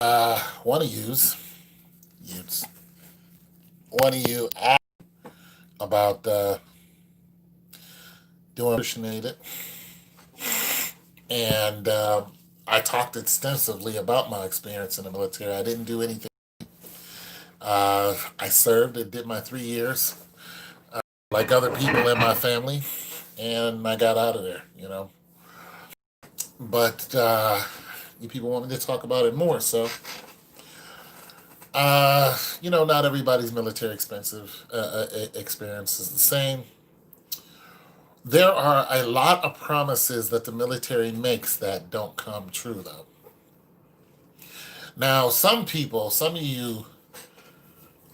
Want to use one of you asked about doing appreciated, and I talked extensively about my experience in the military. I didn't do anything. I served and did my 3 years, like other people in my family, and I got out of there. But you people want me to talk about it more, so not everybody's military experience is the same. There are a lot of promises that the military makes that don't come true, though. Now, some of you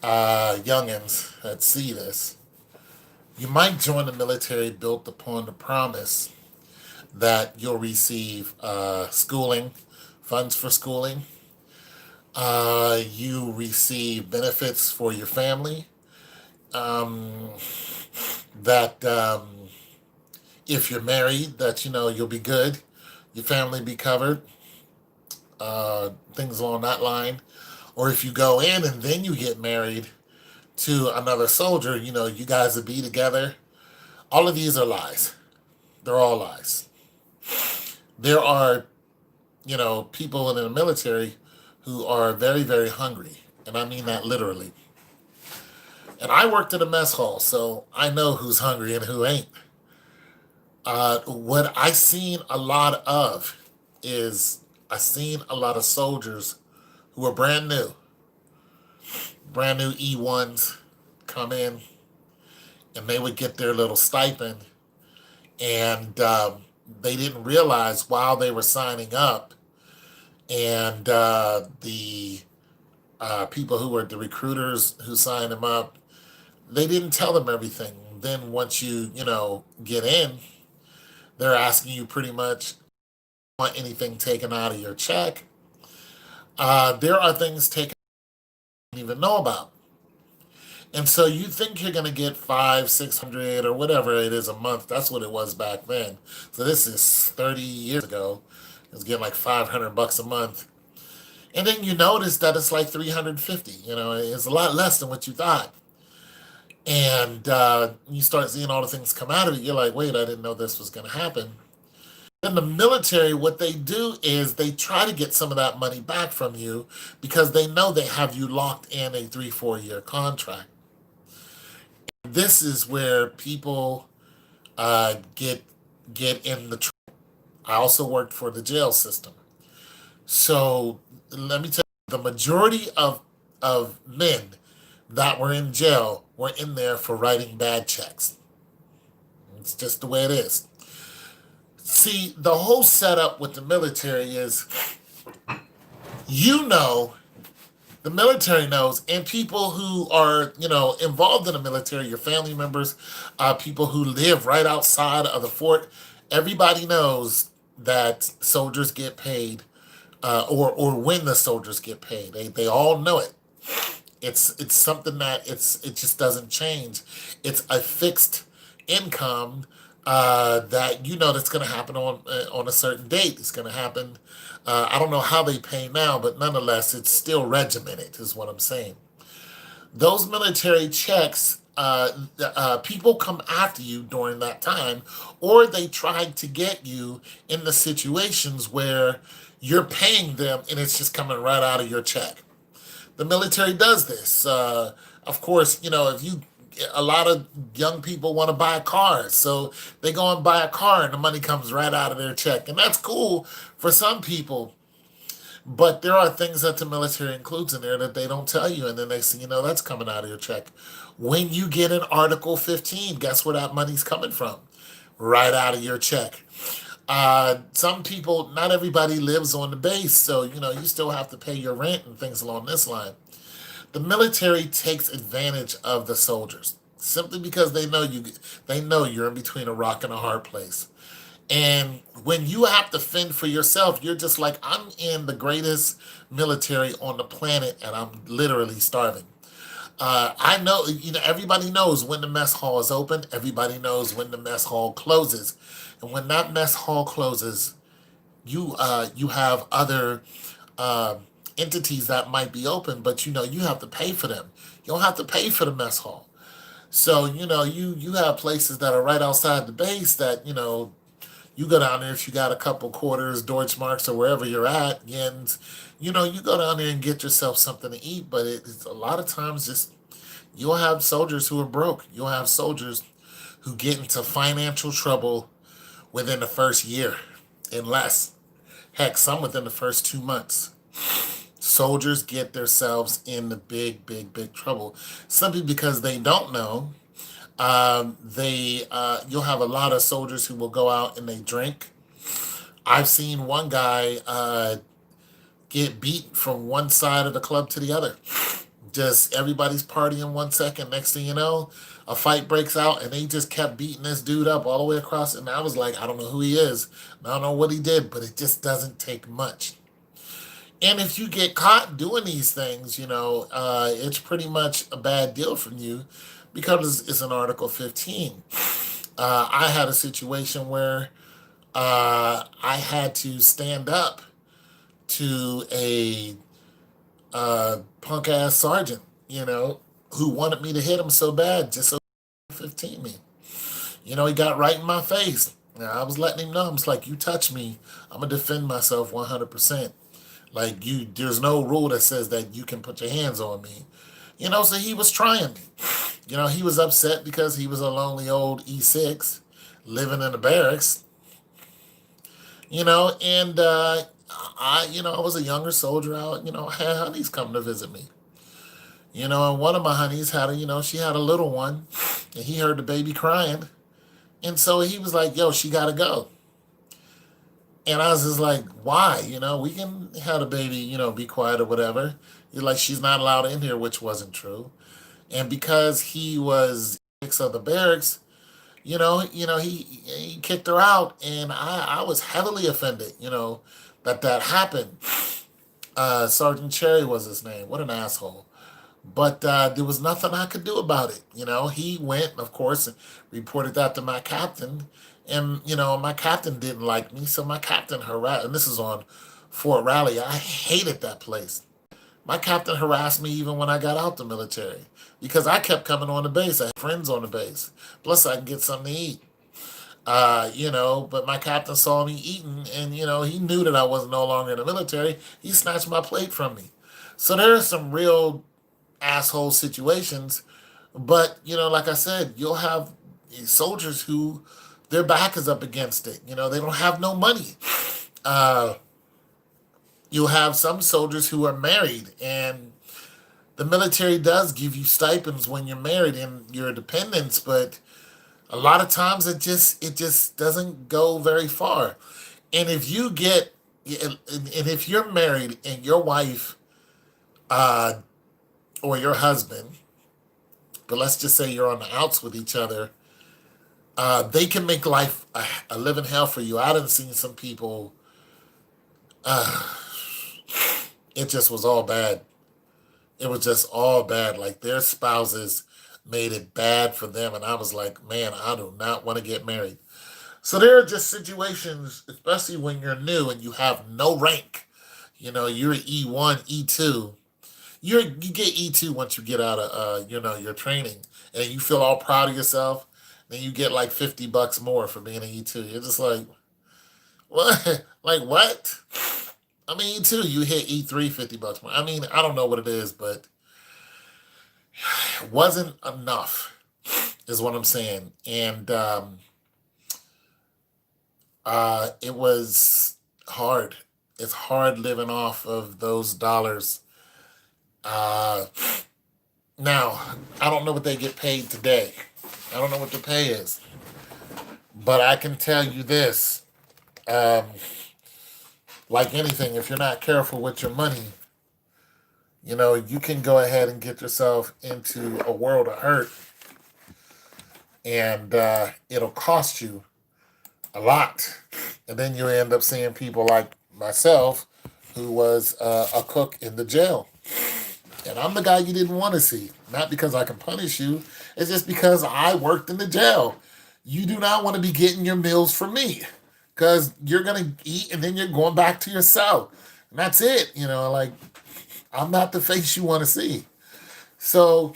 youngins that see this, you might join the military built upon the promise that you'll receive schooling, funds for schooling. You receive benefits for your family. Um, that if you're married, that you'll be good, your family be covered, things along that line. Or if you go in and then you get married to another soldier, you guys will be together. All of these are lies. They're all lies. There are, people in the military who are very, very hungry. And I mean that literally. And I worked at a mess hall, so I know who's hungry and who ain't. What I seen a lot of is I seen a lot of soldiers who are brand new E1s come in, and they would get their little stipend, and they didn't realize while they were signing up, and the people who were the recruiters who signed them up, they didn't tell them everything. Then once get in, they're asking you pretty much want anything taken out of your check. There are things taken you don't even know about. And so you think you're going to get 600 or whatever it is a month. That's what it was back then. So this is 30 years ago. It was getting like 500 bucks a month. And then you notice that it's like 350. It's a lot less than what you thought. And you start seeing all the things come out of it. You're like, wait, I didn't know this was going to happen. In the military, what they do is they try to get some of that money back from you because they know they have you locked in a 3-4 year contract. This is where people get in the trouble. I also worked for the jail system. So let me tell you, the majority of men that were in jail were in there for writing bad checks. It's just the way it is. See, the whole setup with the military is, you know, the military knows, and people who are, involved in the military, your family members, people who live right outside of the fort, everybody knows that soldiers get paid, or when the soldiers get paid. They all know it. It's something that it just doesn't change. It's a fixed income that that's going to happen on a certain date. It's going to happen. I don't know how they pay now, but nonetheless, it's still regimented, is what I'm saying. Those military checks, people come after you during that time, or they try to get you in the situations where you're paying them and it's just coming right out of your check. The military does this. Of course, if you a lot of young people want to buy cars, so they go and buy a car, and the money comes right out of their check, and that's cool for some people. But there are things that the military includes in there that they don't tell you, and then they say, that's coming out of your check. When you get an Article 15, guess where that money's coming from? Right out of your check. Some people, not everybody lives on the base, so you still have to pay your rent and things along this line. The military takes advantage of the soldiers simply because they know you're in between a rock and a hard place. And when you have to fend for yourself, you're just like, I'm in the greatest military on the planet and I'm literally starving. I know, everybody knows when the mess hall is open. Everybody knows when the mess hall closes. And when that mess hall closes, you have other uh, entities that might be open, but you have to pay for them. You don't have to pay for the mess hall. So you have places that are right outside the base that you go down there if you got a couple quarters, Deutschmarks, or wherever you're at, yens. You go down there and get yourself something to eat. But it's a lot of times just you'll have soldiers who are broke. You'll have soldiers who get into financial trouble within the first year and less. Heck, some within the first 2 months. Soldiers get themselves in the big, big, big trouble. Simply because they don't know. They You'll have a lot of soldiers who will go out and they drink. I've seen one guy get beat from one side of the club to the other. Just everybody's partying 1 second. Next thing you know, a fight breaks out, and they just kept beating this dude up all the way across. And I was like, I don't know who he is. I don't know what he did, but it just doesn't take much. And if you get caught doing these things, it's pretty much a bad deal from you because it's an Article 15. I had a situation where I had to stand up to a punk ass sergeant, who wanted me to hit him so bad just so 15 me. He got right in my face. Now, I was letting him know. I'm just like, you touch me, I'm gonna defend myself 100%. Like there's no rule that says that you can put your hands on me. So he was trying me. He was upset because he was a lonely old E6 living in the barracks. And I was a younger soldier out. I had honeys come to visit me. And one of my honeys had she had a little one, and he heard the baby crying, and so he was like, "Yo, she gotta go." And I was just like, "Why? We can have the baby, be quiet or whatever." He's like, "She's not allowed in here," which wasn't true. And because he was of the barracks, he kicked her out, and I was heavily offended, that happened. Sergeant Cherry was his name. What an asshole. But there was nothing I could do about it. He went, of course, and reported that to my captain. And, my captain didn't like me. So my captain harassed, and this is on Fort Raleigh. I hated that place. My captain harassed me even when I got out the military because I kept coming on the base. I had friends on the base. Plus, I can get something to eat. But my captain saw me eating, and, he knew that I was no longer in the military. He snatched my plate from me. So there are some real asshole situations. But, like I said, you'll have soldiers who their back is up against it. They don't have no money. Uh, you'll have some soldiers who are married, and the military does give you stipends when you're married and your dependents, but a lot of times it just doesn't go very far. And if you're married and your wife uh, or your husband, but let's just say you're on the outs with each other, they can make life a living hell for you. I done seen some people. Uh, it just was all bad. It was just all bad. Like their spouses made it bad for them, and I was like, man, I do not want to get married. So there are just situations, especially when you're new and you have no rank. You're E1, E2. You get E2 once you get out of your training, and you feel all proud of yourself. Then you get like $50 more for being an E2. You're just like, what? Like what? I mean, E2, you hit E3 $50 more. I mean, I don't know what it is, but it wasn't enough, is what I'm saying. And it was hard. It's hard living off of those dollars. Uh, Now, I don't know what they get paid today. I don't know what the pay is. But I can tell you this, um, like anything, if you're not careful with your money, you can go ahead and get yourself into a world of hurt, and it'll cost you a lot. And then you end up seeing people like myself, who was a cook in the jail. And I'm the guy you didn't want to see. Not because I can punish you, it's just because I worked in the jail. You do not want to be getting your meals from me because you're going to eat and then you're going back to your cell. And that's it. Like, I'm not the face you want to see. So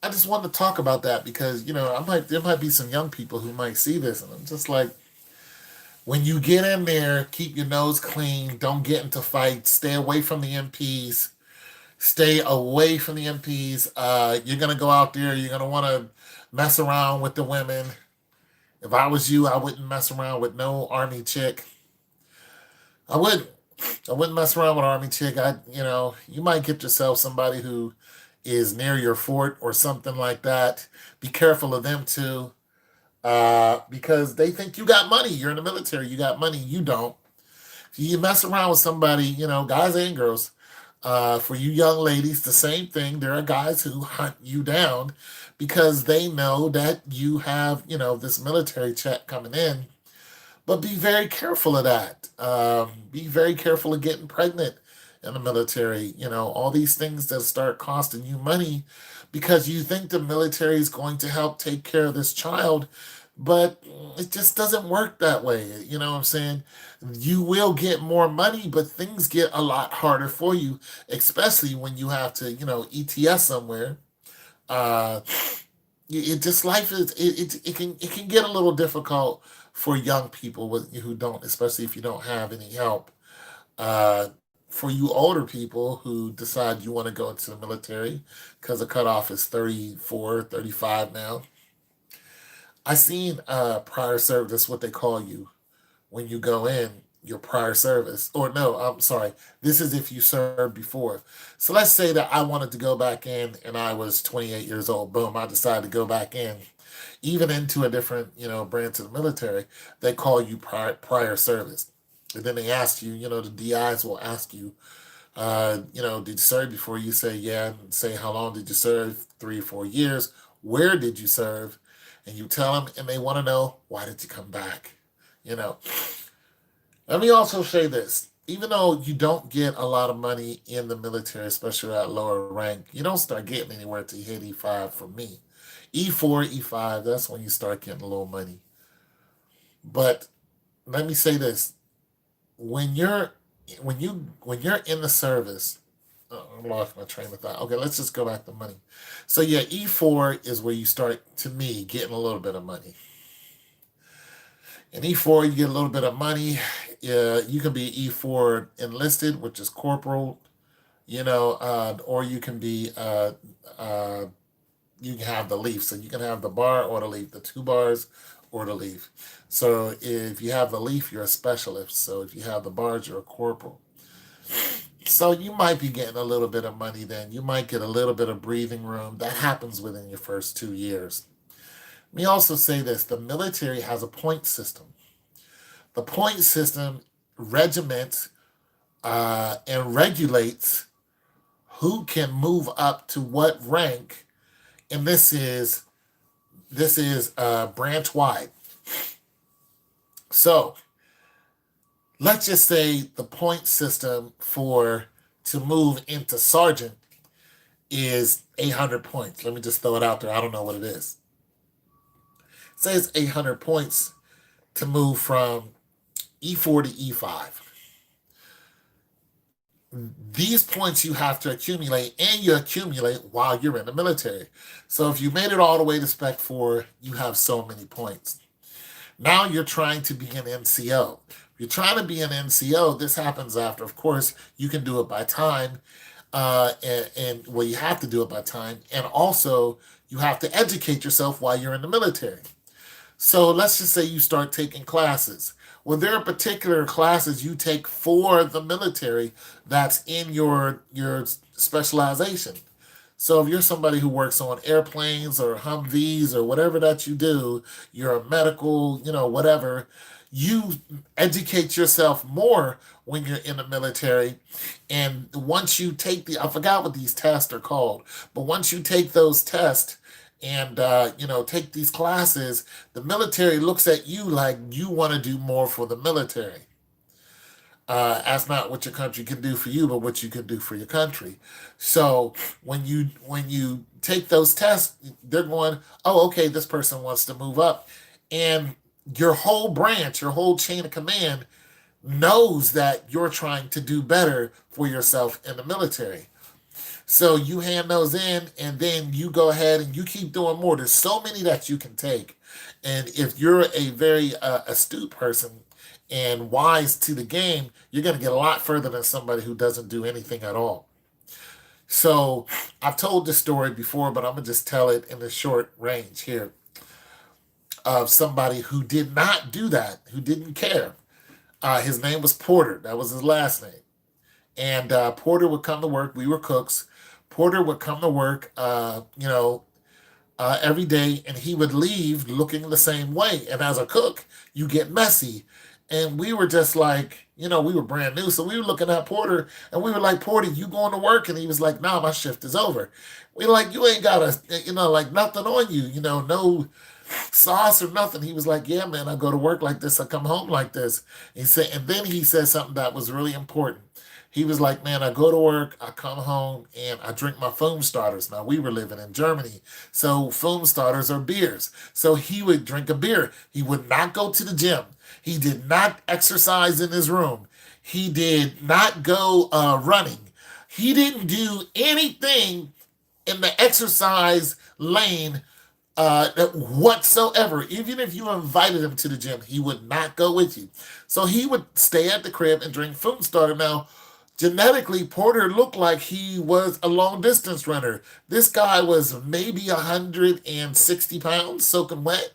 I just wanted to talk about that because there might be some young people who might see this, and I'm just like, when you get in there, keep your nose clean. Don't get into fights. Stay away from the MPs. Stay away from the MPs. You're gonna go out there. You're gonna want to mess around with the women. If I was you, I wouldn't mess around with no army chick. I wouldn't. I wouldn't mess around with army chick. You might get yourself somebody who is near your fort or something like that. Be careful of them too, because they think you got money. You're in the military. You got money. You don't. If you mess around with somebody, guys and girls. For you young ladies, the same thing. There are guys who hunt you down because they know that you have, this military check coming in. But be very careful of that. Be very careful of getting pregnant in the military. All these things that start costing you money because you think the military is going to help take care of this child, but it just doesn't work that way. You know what I'm saying? You will get more money, but things get a lot harder for you, especially when you have to, ETS somewhere. Uh, it just life is it can get a little difficult for young people who don't, especially if you don't have any help. Uh, for you older people who decide you want to go into the military, because the cutoff is 34, 35 now. I seen prior service. That's what they call you when you go in. Your prior service, or no, I'm sorry. This is if you served before. So let's say that I wanted to go back in, and I was 28 years old. Boom, I decided to go back in, even into a different, branch of the military. They call you prior service, and then they ask you. The DIs will ask you, did you serve before? You say yeah, and say how long did you serve? 3 or 4 years. Where did you serve? And you tell them, and they want to know, why did you come back? You know. Let me also say this. Even though you don't get a lot of money in the military, especially at lower rank, you don't start getting anywhere till you hit E5 for me. E4, E5, that's when you start getting a little money. But let me say this. When you're when you're in the service, I lost my train of thought. Okay, let's just go back to money. So yeah, E4 is where you start, to me, getting a little bit of money. In E4, you get a little bit of money. You can be E4 enlisted, which is corporal, or uh, you can have the leaf. So you can have the bar or the leaf, the 2 bars or the leaf. So if you have the leaf, you're a specialist. So if you have the bars, you're a corporal. So you might be getting a little bit of money then. You might get a little bit of breathing room. That happens within your first 2 years. Let me also say this: the military has a point system. The point system regiments and regulates who can move up to what rank, and this is branch wide. So let's just say the point system for to move into sergeant is 800 points. Let me just throw it out there. I don't know what it is. Say it's 800 points to move from E4 to E5. These points you have to accumulate, and you accumulate while you're in the military. So if you made it all the way to Spec 4, you have so many points. Now you're trying to be an NCO. If you're trying to be an NCO, this happens after, of course, you can do it by time. And well, you have to do it by time. And also, you have to educate yourself while you're in the military. So let's just say you start taking classes. Well, there are particular classes you take for the military that's in your specialization. So if you're somebody who works on airplanes or Humvees or whatever that you do, you're a medical, whatever, you educate yourself more when you're in the military. And once you take I forgot what these tests are called, but once you take those tests and, take these classes, the military looks at you like you want to do more for the military. That's not what your country can do for you, but what you can do for your country. So when you take those tests, they're going, oh, okay, this person wants to move up, and your whole branch, your whole chain of command knows that you're trying to do better for yourself in the military. So you hand those in, and then you go ahead and you keep doing more. There's so many that you can take. And if you're a very astute person and wise to the game, you're going to get a lot further than somebody who doesn't do anything at all. So I've told this story before, but I'm going to just tell it in a short range here of somebody who did not do that, who didn't care. His name was Porter. That was his last name. And Porter would come to work. We were cooks. Porter would come to work, every day, and he would leave looking the same way. And as a cook, you get messy. And we were just like, we were brand new. So we were looking at Porter and we were like, Porter, you going to work? And he was like, nah, my shift is over. We like, you ain't got like nothing on you, no sauce or nothing. He was like, yeah, man, I go to work like this. I come home like this. And then he said something that was really important. He was like, man, I go to work, I come home, and I drink my foam starters. Now, we were living in Germany, so foam starters are beers. So he would drink a beer. He would not go to the gym. He did not exercise in his room. He did not go running. He didn't do anything in the exercise lane whatsoever. Even if you invited him to the gym, he would not go with you. So he would stay at the crib and drink foam starter. Now, genetically, Porter looked like he was a long distance runner. This guy was maybe 160 pounds, soaking wet.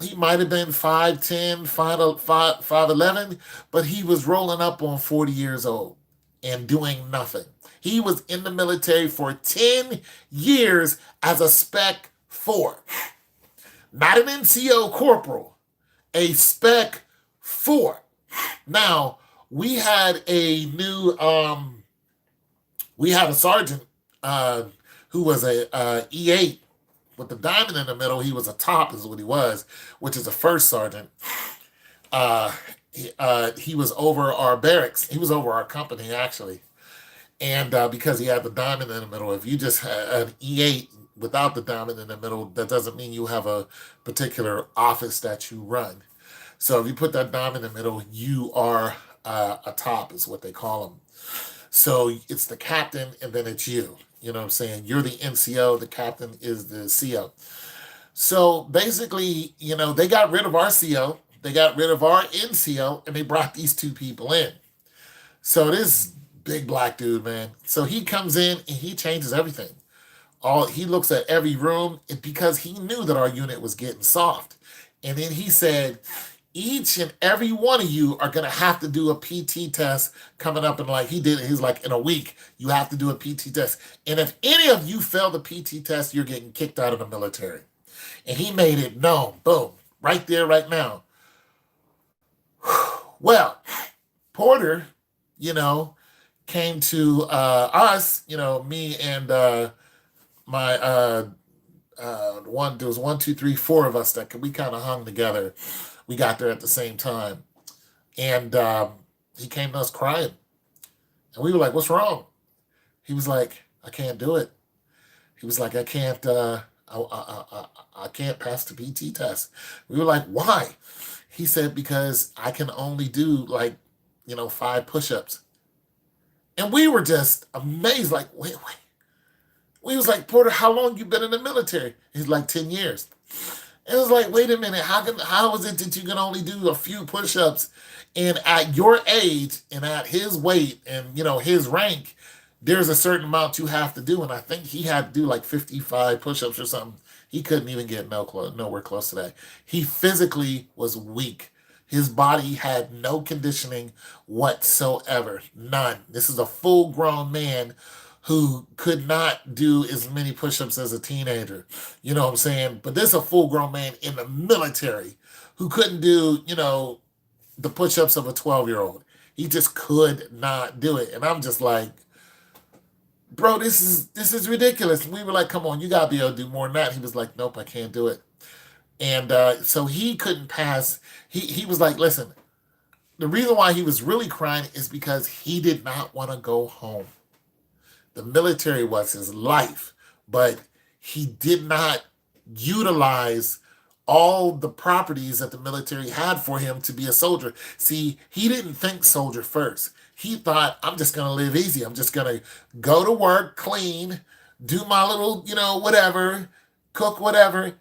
He might have been 5'10, 5'11, but he was rolling up on 40 years old and doing nothing. He was in the military for 10 years as a Spec 4. Not an NCO corporal, a Spec 4. Now, we had a new, we had a sergeant who was a E8 with the diamond in the middle. He was a top, is what he was, which is a first sergeant. He was over our barracks. He was over our company, actually. And because he had the diamond in the middle, if you just had an E8 without the diamond in the middle, that doesn't mean you have a particular office that you run. So if you put that diamond in the middle, you are a top, is what they call them. So it's the captain, and then it's you. You know what I'm saying? You're the NCO, the captain is the CO. So basically, they got rid of our CO, they got rid of our NCO, and they brought these two people in. So this big black dude, man. So he comes in and he changes everything. He looks at every room because he knew that our unit was getting soft. And then he said, each and every one of you are going to have to do a PT test coming up. And like he's like, in a week, you have to do a PT test. And if any of you fail the PT test, you're getting kicked out of the military. And he made it known, boom, right there, right now. Well, Porter, came to us, me and my there was one, two, three, four of us that we kind of hung together. We got there at the same time. And he came to us crying. And we were like, what's wrong? He was like, I can't do it. He was like, I can't pass the PT test. We were like, why? He said, because I can only do 5 push-ups. And we were just amazed, like, wait. We was like, Porter, how long you been in the military? He's like, 10 years. It was like, wait a minute, how is it that you can only do a few push-ups? And at your age and at his weight and his rank, there's a certain amount you have to do. And I think he had to do like 55 push-ups or something. He couldn't even get nowhere close to that. He physically was weak. His body had no conditioning whatsoever. None. This is a full-grown man who could not do as many push-ups as a teenager. You know what I'm saying? But this is a full-grown man in the military who couldn't do, the push-ups of a 12-year-old. He just could not do it. And I'm just like, bro, this is ridiculous. And we were like, come on, you got to be able to do more than that. He was like, nope, I can't do it. And so he couldn't pass. He was like, listen, the reason why he was really crying is because he did not want to go home. The military was his life, but he did not utilize all the properties that the military had for him to be a soldier. See, he didn't think soldier first. He thought, I'm just going to live easy. I'm just going to go to work, clean, do my little, whatever, cook whatever,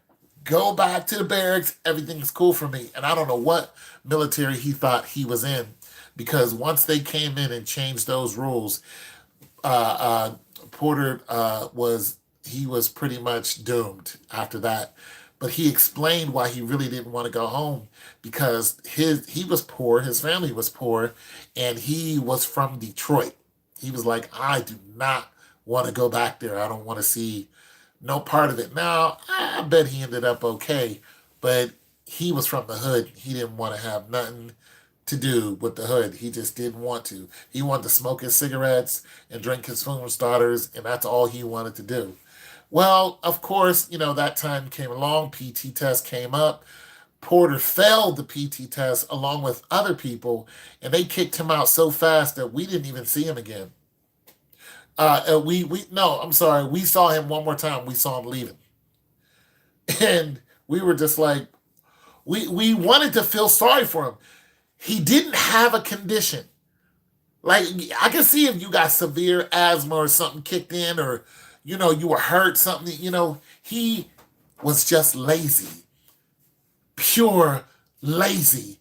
go back to the barracks. Everything's cool for me. And I don't know what military he thought he was in, because once they came in and changed those rules, Porter he was pretty much doomed after that. But he explained why he really didn't want to go home, because he was poor, his family was poor, and he was from Detroit. He was like, I do not want to go back there. I don't want to see no part of it. Now, I bet he ended up okay, but he was from the hood. He didn't want to have nothing to do with the hood. He just didn't want to. He wanted to smoke his cigarettes and drink his funeral starters, and that's all he wanted to do. Well, of course, that time came along, PT test came up. Porter failed the PT test along with other people, and they kicked him out so fast that we didn't even see him again. We no, I'm sorry, we saw him one more time. We saw him leaving, and we were just like, we wanted to feel sorry for him. He didn't have a condition. Like, I can see if you got severe asthma or something kicked in, or you were hurt, something. He was just lazy, pure lazy,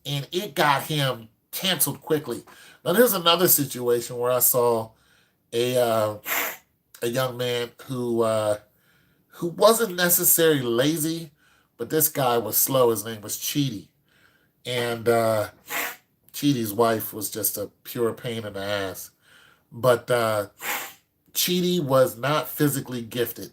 and it got him canceled quickly. Now, there's another situation where I saw a a young man who wasn't necessarily lazy, but this guy was slow. His name was Cheedy, and Cheedy's wife was just a pure pain in the ass. But Cheedy was not physically gifted,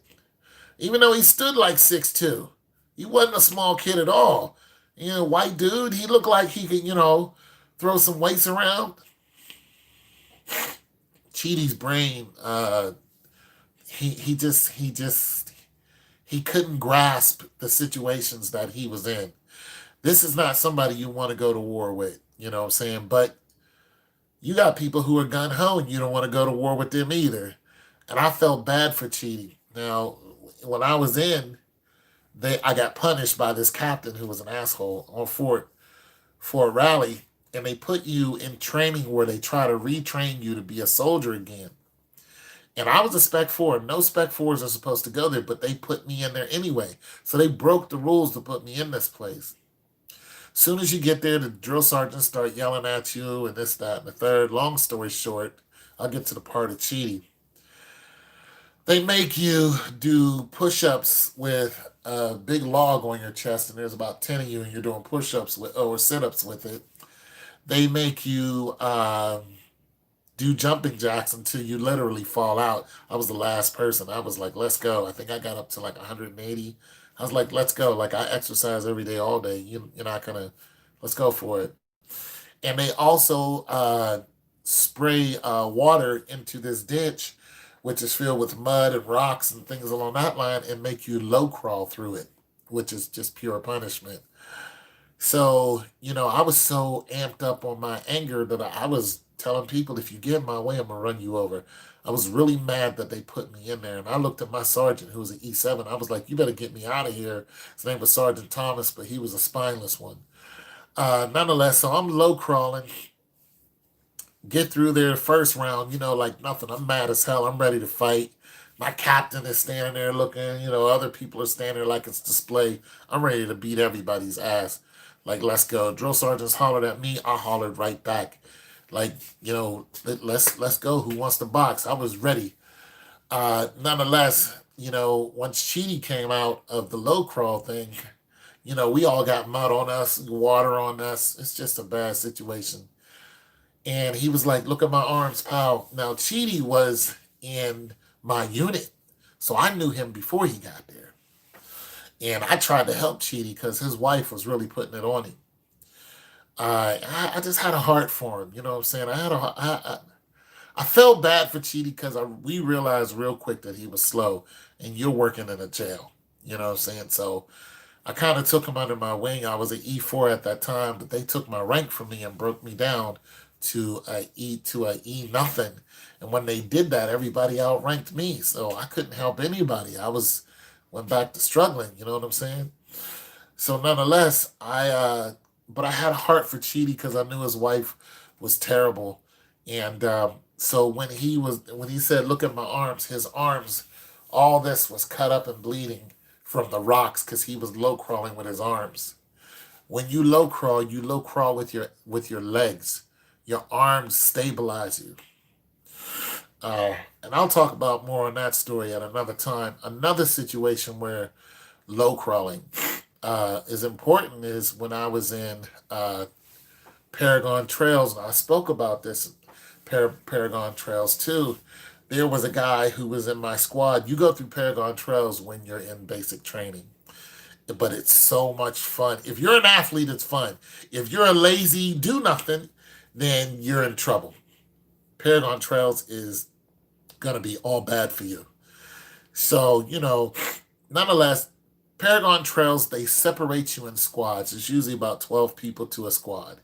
even though he stood like 6'2". He wasn't a small kid at all. White dude. He looked like he could, throw some weights around. Cheedy's brain, he couldn't grasp the situations that he was in. This is not somebody you want to go to war with. You know what I'm saying? But you got people who are gun ho, and you don't want to go to war with them either. And I felt bad for Cheedy. Now, when I was in, I got punished by this captain who was an asshole on Fort Raleigh, and they put you in training where they try to retrain you to be a soldier again. And I was a Spec 4. No Spec 4s are supposed to go there, but they put me in there anyway. So they broke the rules to put me in this place. Soon as you get there, the drill sergeants start yelling at you and this, that, and the third. Long story short, I'll get to the part of cheating. They make you do push-ups with a big log on your chest, and there's about 10 of you, and you're doing push-ups or sit-ups with it. They make you do jumping jacks until you literally fall out. I was the last person. I was like, let's go. I think I got up to like 180. I was like, let's go. Like, I exercise every day, all day. You're not going to, let's go for it. And they also spray water into this ditch, which is filled with mud and rocks and things along that line, and make you low crawl through it, which is just pure punishment. So, I was so amped up on my anger that I was telling people, if you get in my way, I'm going to run you over. I was really mad that they put me in there. And I looked at my sergeant, who was an E7. I was like, you better get me out of here. His name was Sergeant Thomas, but he was a spineless one. Nonetheless, so I'm low crawling, get through there first round, like nothing. I'm mad as hell. I'm ready to fight. My captain is standing there looking, other people are standing there like it's display. I'm ready to beat everybody's ass. Like, let's go. Drill sergeants hollered at me. I hollered right back. Like, let's go. Who wants to box? I was ready. Nonetheless, once Cheedy came out of the low crawl thing, we all got mud on us, water on us. It's just a bad situation. And he was like, look at my arms, pal. Now, Cheedy was in my unit, so I knew him before he got there. And I tried to help Cheedy because his wife was really putting it on him. I just had a heart for him. You know what I'm saying? I felt bad for Cheedy because we realized real quick that he was slow, and you're working in a jail. You know what I'm saying? So I kind of took him under my wing. I was an E4 at that time, but they took my rank from me and broke me down to a E nothing. And when they did that, everybody outranked me, so I couldn't help anybody. Went back to struggling. You know what I'm saying? So nonetheless, but I had a heart for Cheedy because I knew his wife was terrible, And so when he said, "Look at my arms," his arms, all this was cut up and bleeding from the rocks because he was low crawling with his arms. When you low crawl with your legs. Your arms stabilize you. And I'll talk about more on that story at another time. Another situation where low crawling is important is when I was in Paragon Trails, and I spoke about this Paragon Trails too. There was a guy who was in my squad. You go through Paragon Trails when you're in basic training, but it's so much fun. If you're an athlete, it's fun. If you're a lazy do nothing, then you're in trouble. Paragon Trails is gonna be all bad for you. So, nonetheless, Paragon Trails, they separate you in squads. It's usually about 12 people to a squad.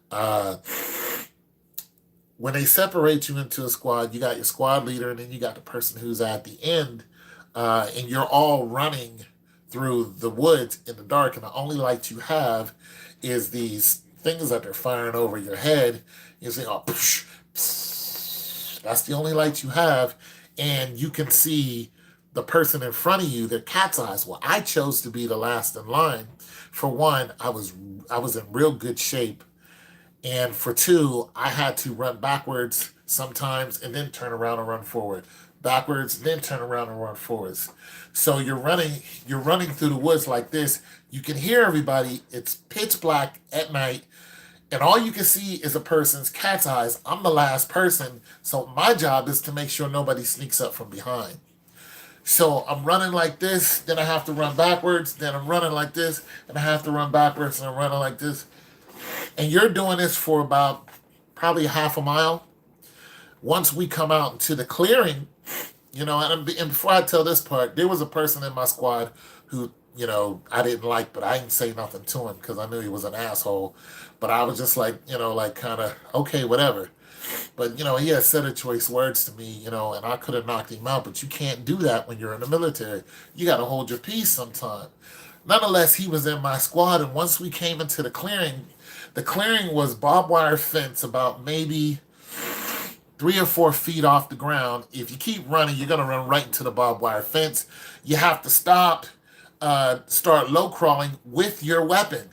Uh, when they separate you into a squad, you got your squad leader, and then you got the person who's at the end, and you're all running through the woods in the dark, and the only light you have is these things that they're firing over your head. You say, "Oh, psh, psh." That's the only light you have, and you can see the person in front of you. Their cat's eyes. Well, I chose to be the last in line. For one, I was in real good shape. And for two, I had to run backwards sometimes and then turn around and run forward. Backwards, then turn around and run forwards. So you're running through the woods like this. You can hear everybody. It's pitch black at night, and all you can see is a person's cat's eyes. I'm the last person, so my job is to make sure nobody sneaks up from behind. So I'm running like this, then I have to run backwards, then I'm running like this, and I have to run backwards, and I'm running like this. And you're doing this for about probably half a mile. Once we come out into the clearing, and before I tell this part, there was a person in my squad who, I didn't like, but I didn't say nothing to him because I knew he was an asshole. But I was just like, like kind of, okay, whatever. But, he had said a choice words to me, and I could have knocked him out, but you can't do that when you're in the military. You got to hold your peace sometime. Nonetheless, he was in my squad, and once we came into the clearing was barbed wire fence about maybe 3 or 4 feet off the ground. If you keep running, you're gonna run right into the barbed wire fence. You have to stop, start low crawling with your weapon,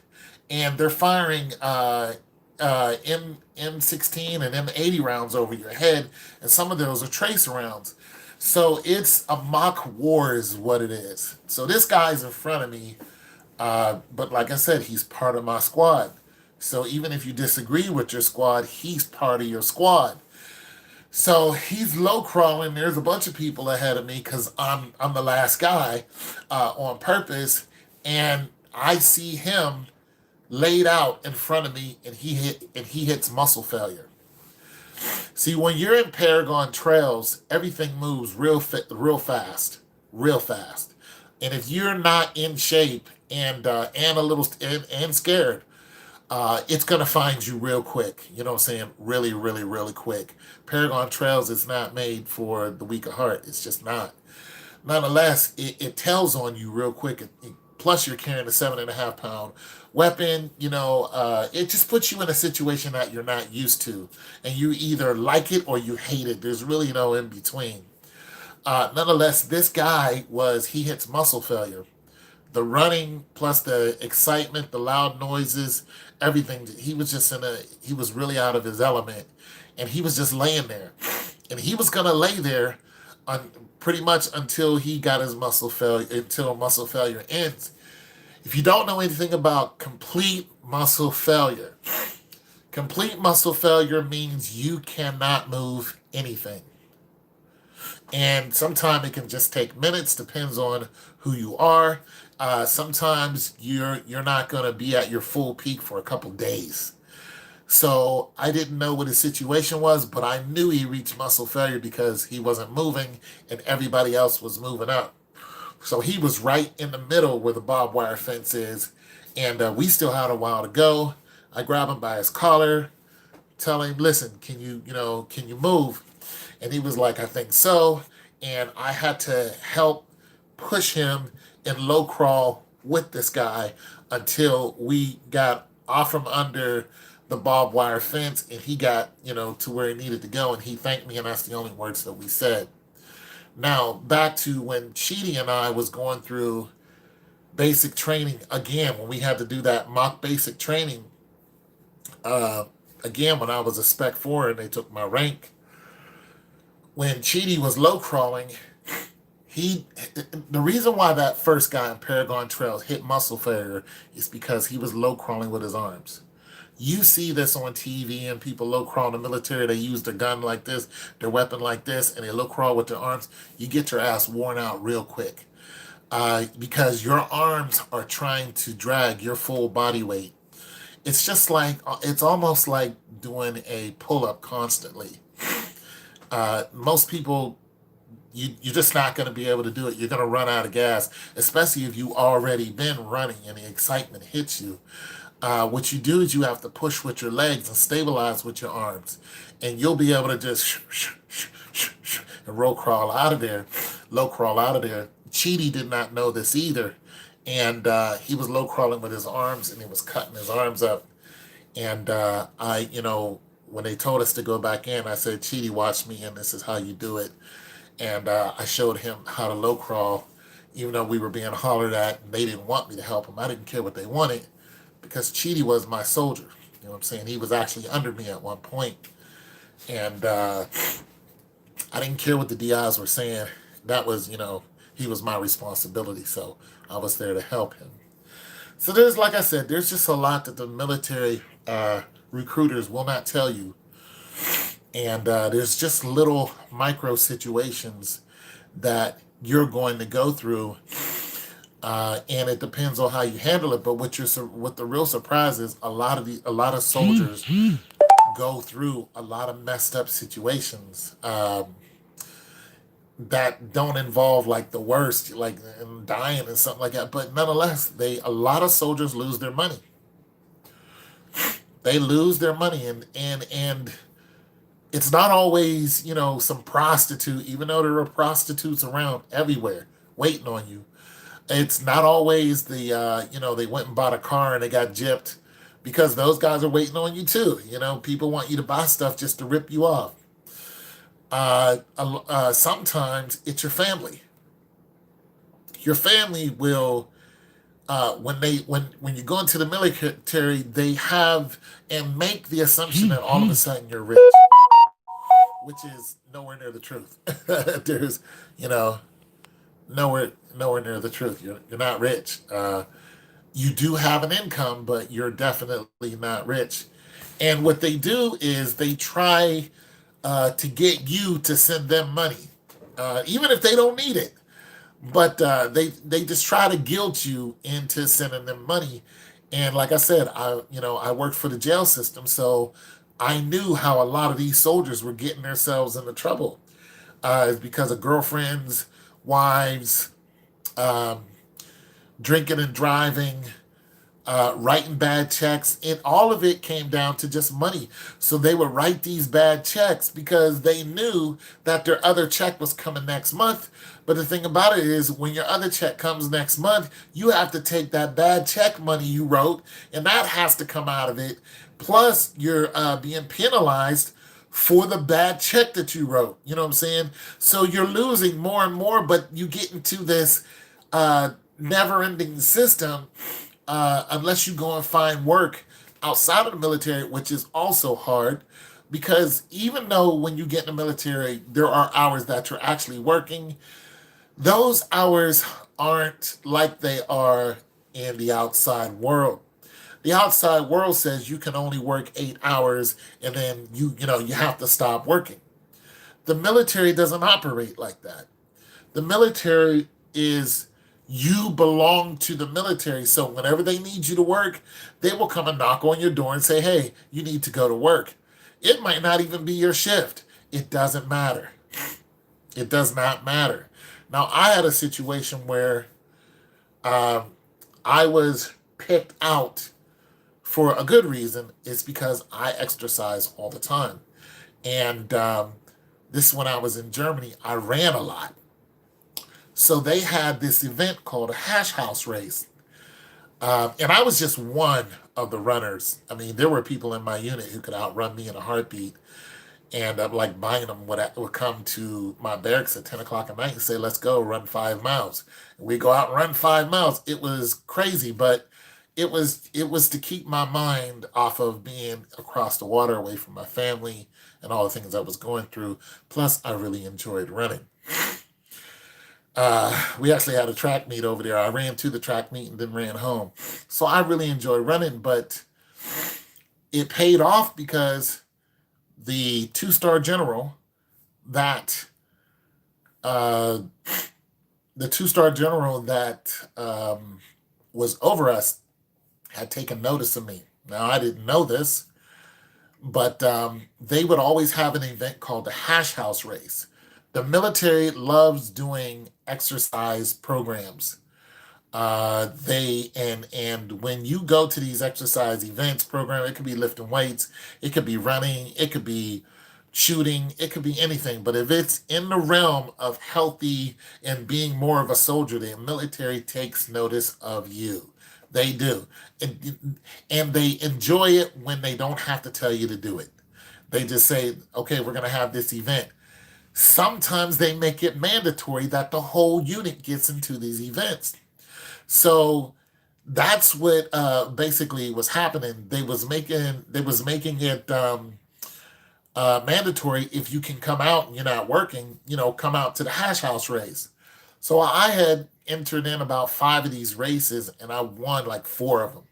and they're firing M16 and M80 rounds over your head, and some of those are tracer rounds. So it's a mock war, is what it is. So this guy's in front of me, but like I said, he's part of my squad. So even if you disagree with your squad, he's part of your squad. So he's low crawling. There's a bunch of people ahead of me because I'm the last guy, on purpose, and I see him laid out in front of me, and he hits muscle failure. See, when you're in Paragon Trails, everything moves real fast, real fast. And if you're not in shape and a little and scared, it's gonna find you real quick. You know what I'm saying? Really, really, really quick. Paragon Trails is not made for the weak of heart. It's just not. Nonetheless, it tells on you real quick. Plus, you're carrying a 7.5 pound weapon. It just puts you in a situation that you're not used to, and you either like it or you hate it. There's really no in between. Nonetheless, this guy he hits muscle failure. The running plus the excitement, the loud noises, everything. He was really out of his element, and he was just laying there, and he was gonna lay there, on pretty much until he got his muscle failure, until muscle failure ends. If you don't know anything about complete muscle failure means you cannot move anything. And sometimes it can just take minutes, depends on who you are. Sometimes you're not going to be at your full peak for a couple days. So I didn't know what his situation was, but I knew he reached muscle failure because he wasn't moving and everybody else was moving up. So he was right in the middle where the barbed wire fence is, and we still had a while to go. I grab him by his collar, tell him, "Listen, can you move?" And he was like, "I think so." And I had to help push him in low crawl with this guy until we got off from under the barbed wire fence, and he got, to where he needed to go, and he thanked me, and that's the only words that we said. Now, back to when Chidi and I was going through basic training again, when we had to do that mock basic training, uh, again, when I was a Spec 4 and they took my rank, when Chidi was low crawling, he the reason why that first guy in Paragon Trails hit muscle failure is because he was low crawling with his arms. You see this on TV, and people low crawl in the military. They use their gun like this, their weapon like this, and they low crawl with their arms. You get your ass worn out real quick, because your arms are trying to drag your full body weight. It's just like, it's almost like doing a pull up constantly. Most people, you're just not going to be able to do it. You're going to run out of gas, especially if you already been running and the excitement hits you. What you do is you have to push with your legs and stabilize with your arms, and you'll be able to just and roll crawl out of there, low crawl out of there. Chidi did not know this either, and he was low crawling with his arms, and he was cutting his arms up. And when they told us to go back in, I said, Chidi, watch me, and this is how you do it. And I showed him how to low crawl, even though we were being hollered at, and they didn't want me to help them. I didn't care what they wanted, because Chidi was my soldier. You know what I'm saying? He was actually under me at one point. And I didn't care what the DIs were saying. That was, he was my responsibility. So I was there to help him. So there's, like I said, there's just a lot that the military recruiters will not tell you. And there's just little micro situations that you're going to go through, and it depends on how you handle it. But what the real surprise is, a lot of soldiers go through a lot of messed up situations, that don't involve like the worst, like dying and something like that. But nonetheless, a lot of soldiers lose their money. They lose their money, and it's not always, some prostitute, even though there are prostitutes around everywhere waiting on you. It's not always they went and bought a car and they got gypped, because those guys are waiting on you too. People want you to buy stuff just to rip you off. Sometimes it's your family. Your family will, when you go into the military, they have and make the assumption that all of a sudden you're rich, which is nowhere near the truth. There's, nowhere near the truth. You're not rich. You do have an income, but you're definitely not rich. And what they do is they try to get you to send them money, even if they don't need it. But they just try to guilt you into sending them money. And like I said, I worked for the jail system, so I knew how a lot of these soldiers were getting themselves into trouble. It's because of girlfriends, wives, um, drinking and driving, writing bad checks, and all of it came down to just money. So they would write these bad checks because they knew that their other check was coming next month. But the thing about it is, when your other check comes next month, you have to take that bad check money you wrote, and that has to come out of it. Plus, you're being penalized for the bad check that you wrote. You know what I'm saying? So you're losing more and more, but you get into this never-ending system, unless you go and find work outside of the military, which is also hard, because even though when you get in the military, there are hours that you're actually working, those hours aren't like they are in the outside world. The outside world says you can only work 8 hours, and then you have to stop working. The military doesn't operate like that. The military is, you belong to the military. So whenever they need you to work, they will come and knock on your door and say, hey, you need to go to work. It might not even be your shift. It doesn't matter. It does not matter. Now, I had a situation where I was picked out for a good reason. It's because I exercise all the time. And this, when I was in Germany, I ran a lot. So they had this event called a hash house race. And I was just one of the runners. I mean, there were people in my unit who could outrun me in a heartbeat. And like Bynum would come to my barracks at 10 o'clock at night and say, let's go run 5 miles. And we go out and run 5 miles. It was crazy, but it was to keep my mind off of being across the water away from my family and all the things I was going through. Plus, I really enjoyed running. We actually had a track meet over there. I ran to the track meet and then ran home. So I really enjoy running, but it paid off because the two-star general that uh, the two-star general that was over us had taken notice of me. Now I didn't know this, but they would always have an event called the Hash House Race. The military loves doing exercise programs. And when you go to these exercise events program, it could be lifting weights, it could be running, it could be shooting, it could be anything. But if it's in the realm of healthy and being more of a soldier, the military takes notice of you. They do. And they enjoy it when they don't have to tell you to do it. They just say, okay, we're going to have this event. Sometimes they make it mandatory that the whole unit gets into these events. So that's what basically was happening. They was making it mandatory if you can come out and you're not working, come out to the hash house race. So I had entered in about five of these races and I won like four of them.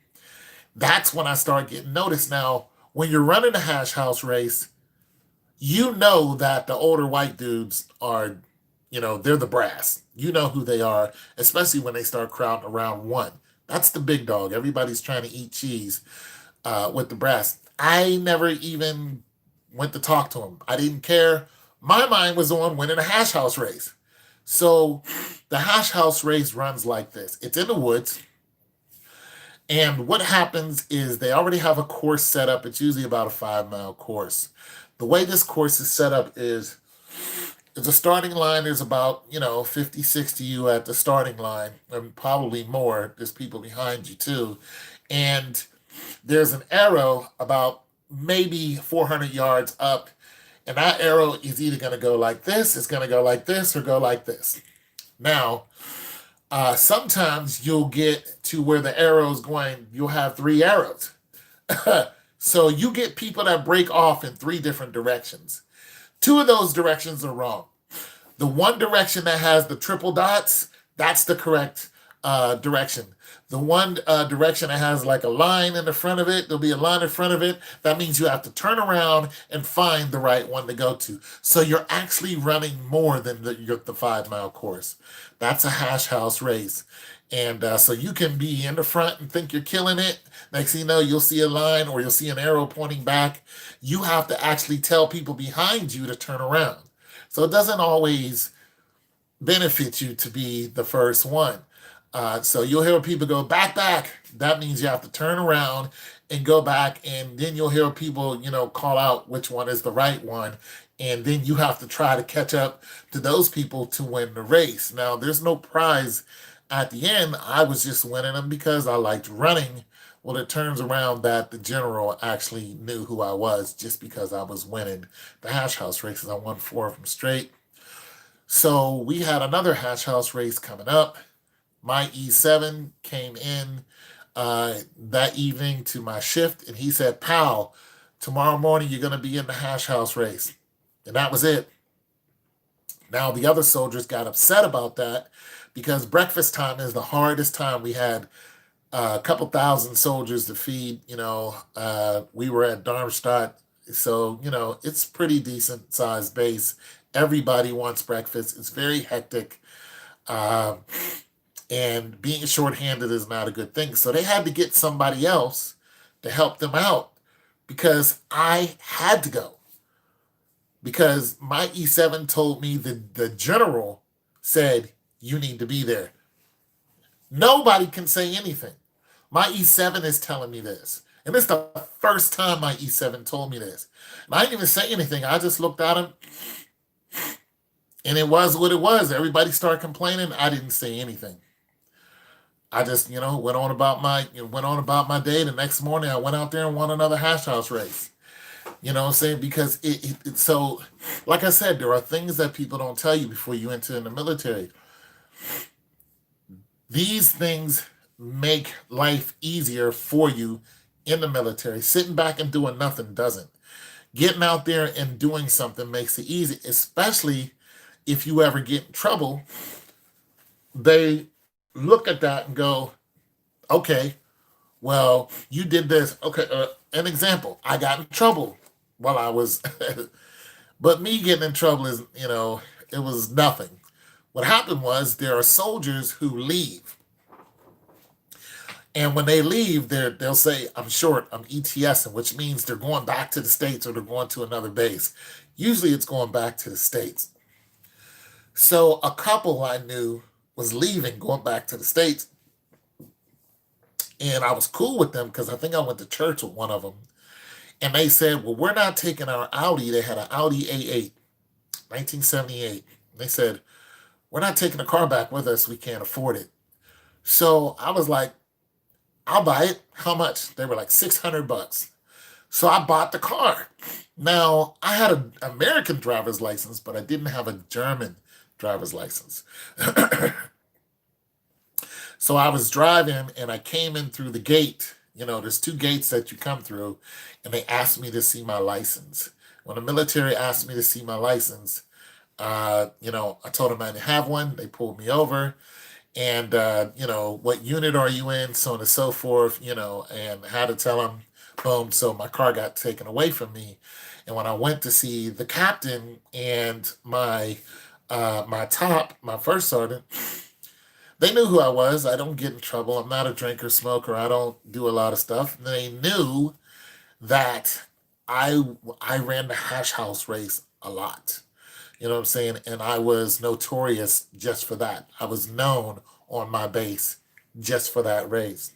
That's when I started getting noticed. Now, when you're running a hash house race, you know that the older white dudes are, they're the brass. You know who they are, especially when they start crowding around one. That's the big dog. Everybody's trying to eat cheese with the brass. I never even went to talk to him. I didn't care. My mind was on winning a hash house race. So the hash house race runs like this. It's in the woods. And what happens is they already have a course set up. It's usually about a 5 mile course. The way this course is set up is the starting line. There's about, 50, 60 you at the starting line, and probably more. There's people behind you too. And there's an arrow about maybe 400 yards up. And that arrow is either going to go like this, it's going to go like this, or go like this. Now, sometimes you'll get to where the arrow is going, you'll have three arrows. So you get people that break off in three different directions. Two of those directions are wrong. The one direction that has the triple dots, that's the correct direction. The one direction that has like a line in the front of it, there'll be a line in front of it. That means you have to turn around and find the right one to go to. So you're actually running more than the 5 mile course. That's a hash house race. And so you can be in the front and think you're killing it. Next thing you know, you'll see a line or you'll see an arrow pointing back. You have to actually tell people behind you to turn around. So it doesn't always benefit you to be the first one. So you'll hear people go back, back. That means you have to turn around and go back, and then you'll hear people, call out which one is the right one, and then you have to try to catch up to those people to win the race. Now, there's no prize at the end. I was just winning them because I liked running. Well, it turns around that the general actually knew who I was just because I was winning the hash house races. I won four of them straight. So we had another hash house race coming up. My E7 came in that evening to my shift, and he said, "Pal, tomorrow morning you're going to be in the hash house race." And that was it. Now, the other soldiers got upset about that because breakfast time is the hardest time. We had a couple thousand soldiers to feed. We were at Darmstadt, so, it's pretty decent sized base. Everybody wants breakfast. It's very hectic. Um, and being shorthanded is not a good thing. So they had to get somebody else to help them out because I had to go. Because my E7 told me the general said, you need to be there. Nobody can say anything. My E7 is telling me this. And it's the first time my E7 told me this. And I didn't even say anything. I just looked at him, and it was what it was. Everybody started complaining. I didn't say anything. I just, went on about my day. The next morning, I went out there and won another hash house race. You know what I'm saying? Because so, like I said, there are things that people don't tell you before you enter in the military. These things make life easier for you in the military. Sitting back and doing nothing doesn't. Getting out there and doing something makes it easy, especially if you ever get in trouble. They look at that and go, okay, well, you did this. Okay, an example, I got in trouble while I was, but me getting in trouble is, it was nothing. What happened was there are soldiers who leave. And when they leave, they'll say, I'm short, I'm ETSing, which means they're going back to the States or they're going to another base. Usually it's going back to the States. So a couple I knew was leaving, going back to the States. And I was cool with them because I think I went to church with one of them. And they said, well, we're not taking our Audi. They had an Audi A8, 1978. They said, we're not taking the car back with us. We can't afford it. So I was like, I'll buy it. How much? They were like $600. So I bought the car. Now, I had an American driver's license, but I didn't have a German driver's license. So I was driving and I came in through the gate. There's two gates that you come through, and they asked me to see my license. When the military asked me to see my license, I told them I didn't have one. They pulled me over and, what unit are you in, so on and so forth, and had to tell them, boom. So my car got taken away from me. And when I went to see the captain and my first sergeant, they knew who I was. I don't get in trouble. I'm not a drinker, smoker. I don't do a lot of stuff. They knew that I ran the hash house race a lot. You know what I'm saying? And I was notorious just for that. I was known on my base just for that race.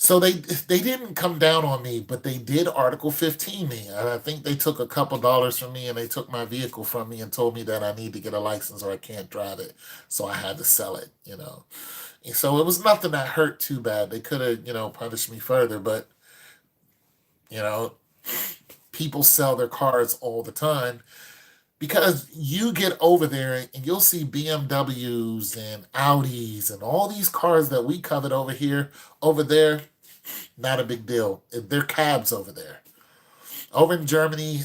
So they didn't come down on me, but they did Article 15 me. And I think they took a couple dollars from me and they took my vehicle from me and told me that I need to get a license or I can't drive it. So I had to sell it. And so it was nothing that hurt too bad. They could have, punished me further, but you know, people sell their cars all the time because you get over there and you'll see BMWs and Audis and all these cars that we covered over here, over there, not a big deal. They're cabs over there. Over in Germany,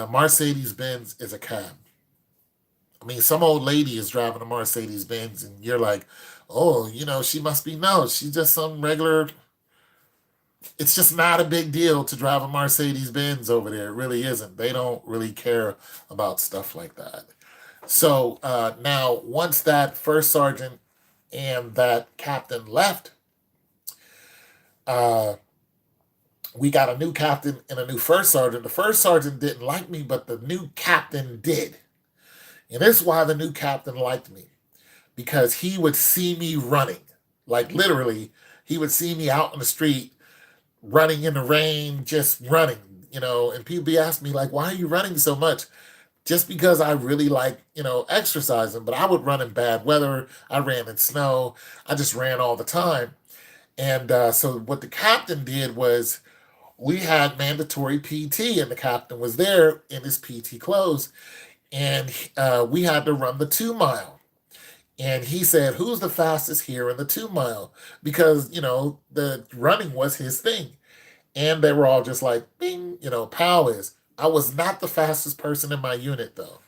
Mercedes Benz is a cab. I mean, some old lady is driving a Mercedes Benz, and you're like, oh, she must be, no, she's just some regular. It's just not a big deal to drive a Mercedes Benz over there. It really isn't. They don't really care about stuff like that. So now, once that first sergeant and that captain left, uh, we got a new captain and a new first sergeant. The first sergeant didn't like me, but the new captain did. And this is why the new captain liked me, because he would see me running. Like literally, he would see me out in the street running in the rain, just running, and people be asking me, like, why are you running so much? Just because I really like, exercising, but I would run in bad weather. I ran in snow. I just ran all the time. And so what the captain did was we had mandatory PT, and the captain was there in his PT clothes, and we had to run the 2 mile. And he said, who's the fastest here in the 2 mile? Because, the running was his thing. And they were all just like, bing, Powell is. I was not the fastest person in my unit, though.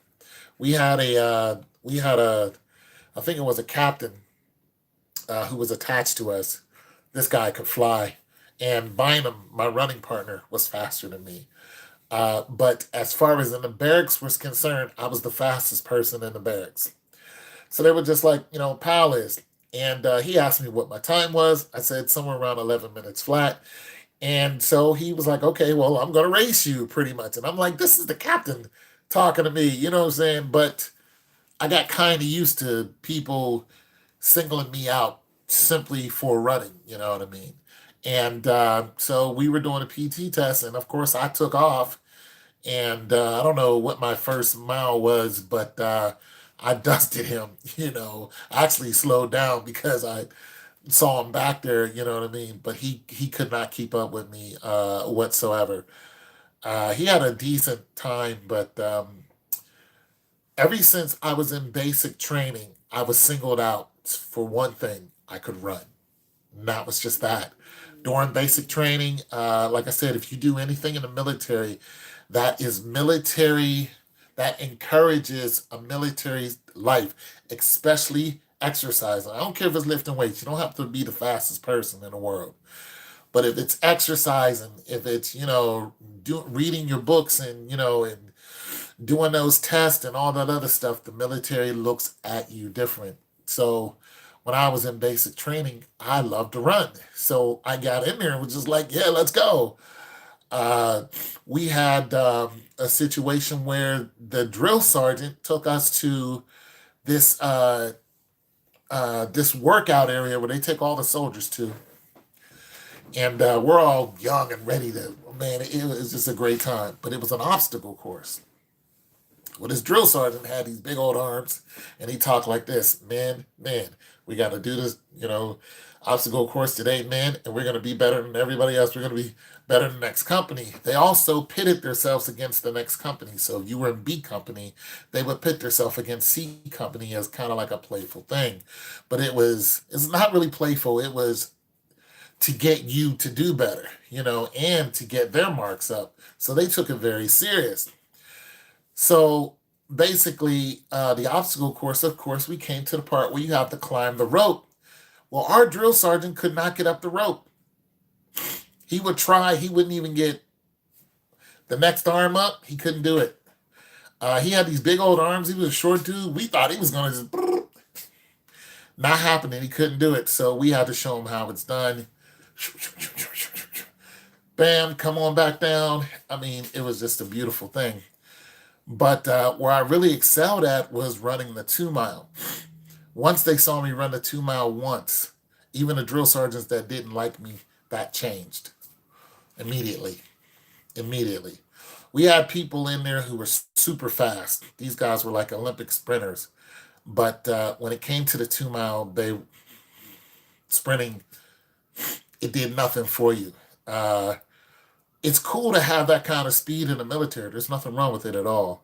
We had a, I think it was a captain who was attached to us. This guy could fly. And Bynum, my running partner, was faster than me. But as far as in the barracks was concerned, I was the fastest person in the barracks. So they were just like, Powell is. And he asked me what my time was. I said somewhere around 11 minutes flat. And so he was like, okay, well, I'm going to race you pretty much. And I'm like, this is the captain talking to me, you know what I'm saying? But I got kind of used to people singling me out simply for running, you know what I mean? And so we were doing a PT test. And of course, I took off. And I don't know what my first mile was, but I dusted him, I actually slowed down because saw him back there, you know what I mean? But he could not keep up with me whatsoever. He had a decent time, but ever since I was in basic training, I was singled out for one thing: I could run. And that was just that. During basic training, like I said, if you do anything in the military, that is military, that encourages a military life, especially exercising. I don't care if it's lifting weights. You don't have to be the fastest person in the world. But if it's exercising, if it's, reading your books and doing those tests and all that other stuff, the military looks at you different. So when I was in basic training, I loved to run. So I got in there and was just like, yeah, let's go. Uh, we had a situation where the drill sergeant took us to this this workout area where they take all the soldiers to, and we're all young and ready to. Man, it was just a great time. But it was an obstacle course. Well, this drill sergeant had these big old arms, and he talked like this: man, we got to do this, obstacle course today, man, and we're going to be better than everybody else. We're going to be better than the next company." They also pitted themselves against the next company. So if you were in B company, they would pit themselves against C company as kind of like a playful thing. But it's not really playful. It was to get you to do better, and to get their marks up. So they took it very serious. So basically, the obstacle course, of course, we came to the part where you have to climb the rope. Well, our drill sergeant could not get up the rope. He would try, he wouldn't even get the next arm up. He couldn't do it. He had these big old arms. He was a short dude. We thought he was going to just not happening. He couldn't do it. So we had to show him how it's done. Bam, come on back down. I mean, it was just a beautiful thing. But where I really excelled at was running the 2 mile. Once they saw me run the 2 mile once, even the drill sergeants that didn't like me, that changed immediately. Immediately. We had people in there who were super fast. These guys were like Olympic sprinters. But when it came to the 2 mile, they sprinting, it did nothing for you. Uh, it's cool to have that kind of speed in the military. There's nothing wrong with it at all.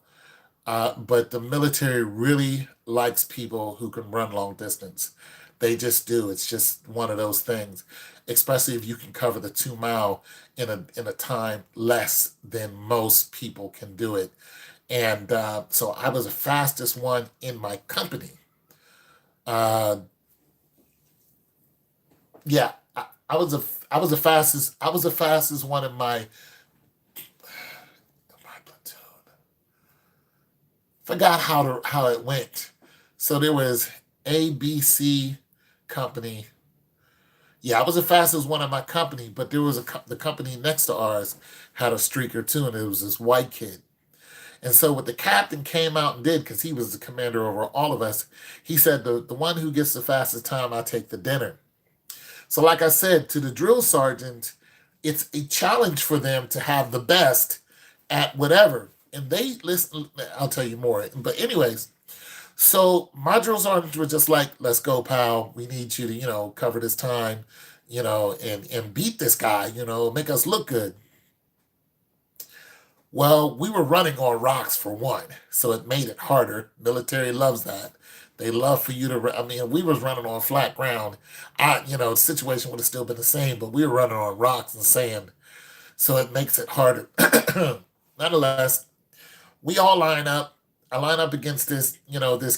But the military really likes people who can run long distance. They just do. It's just one of those things, especially if you can cover the 2 mile in a time less than most people can do it. And so I was the fastest one in my company. Uh, yeah, I was the fastest. I was the fastest one in my platoon. Forgot how it went. So there was A, B, C company. Yeah, I was the fastest one in my company, but there was the company next to ours had a streaker too, and it was this white kid. And so what the captain came out and did, because he was the commander over all of us, he said the one who gets the fastest time, I take the dinner. So like I said, to the drill sergeant, it's a challenge for them to have the best at whatever. And they listen, I'll tell you more. But anyways, so my drill sergeants were just like, let's go, pal. We need you to, cover this time, and beat this guy, make us look good. Well, we were running on rocks for one, so it made it harder. Military loves that. They love for you to. I mean, we was running on flat ground. The situation would have still been the same, but we were running on rocks and sand, so it makes it harder. Nonetheless, we all line up. I line up against this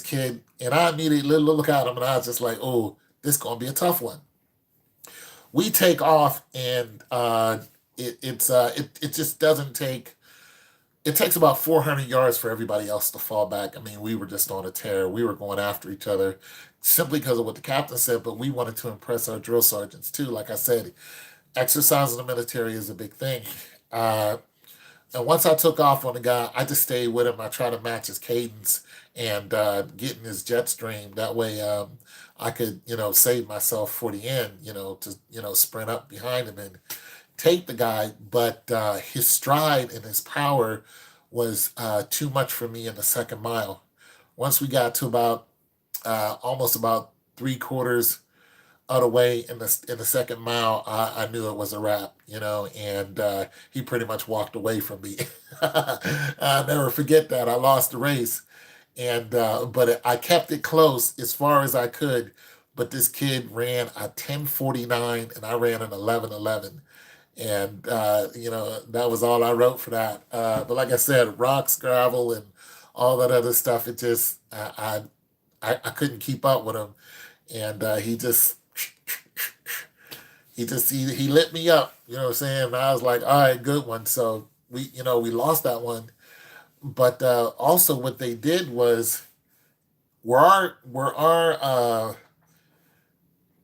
kid, and I immediately look at him, and I was just like, "Oh, this gonna be a tough one." We take off, and it just doesn't take. It takes about 400 yards for everybody else to fall back. I mean, we were just on a tear. We were going after each other simply because of what the captain said, but we wanted to impress our drill sergeants too. Like I said, exercise in the military is a big thing. Uh, and once I took off on the guy, I just stayed with him. I tried to match his cadence and get in his jet stream. That way, I could, save myself for the end, to, sprint up behind him and take the guy. But his stride and his power was too much for me in the second mile. Once we got to about almost about 3/4 of the way in the second mile, I knew it was a wrap, and he pretty much walked away from me. I'll never forget that. I lost the race, and but I kept it close as far as I could. But this kid ran a 10:49, and I ran an 11:11, and that was all I wrote for that. But like I said, rocks, gravel, and all that other stuff. It just I couldn't keep up with him, and he lit me up. You know what I'm saying? And I was like, all right, good one. So we lost that one. But also, what they did was where our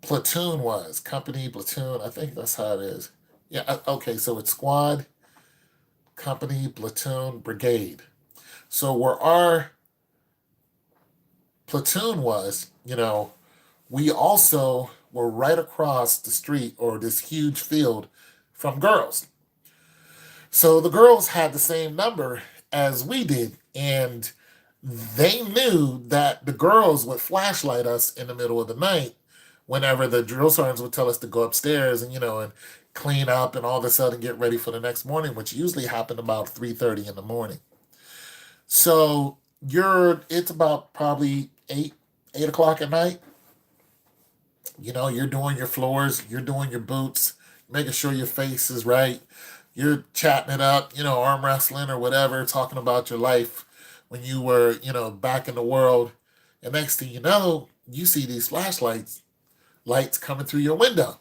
platoon was company platoon. I think that's how it is. Yeah. Okay. So it's squad, company, platoon, brigade. So where our platoon was, we also were right across the street or this huge field from girls. So the girls had the same number as we did, and they knew that the girls would flashlight us in the middle of the night whenever the drill sergeants would tell us to go upstairs and and clean up and all of a sudden get ready for the next morning, which usually happened about 3:30 in the morning. So it's about probably 8 o'clock at night. You're doing your floors, you're doing your boots, making sure your face is right. You're chatting it up, arm wrestling or whatever, talking about your life when you were, back in the world. And next thing you know, you see these flashlights lights coming through your window.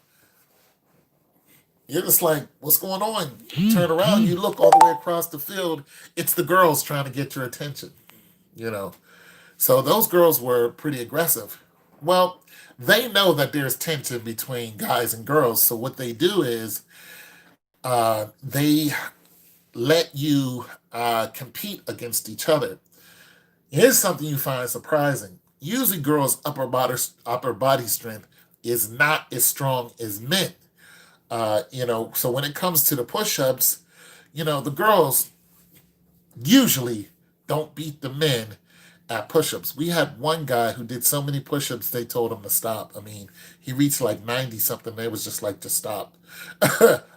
You're just like, what's going on? You turn around, you look all the way across the field. It's the girls trying to get your attention, you know. So those girls were pretty aggressive. Well, they know that there's tension between guys and girls. So what they do is they let you compete against each other. Here's something you find surprising. Usually, girls' upper body strength is not as strong as men. So when it comes to the push-ups, the girls usually don't beat the men at push-ups. We had one guy who did so many push-ups they told him to stop. I mean, he reached like 90 something. They was just like to stop.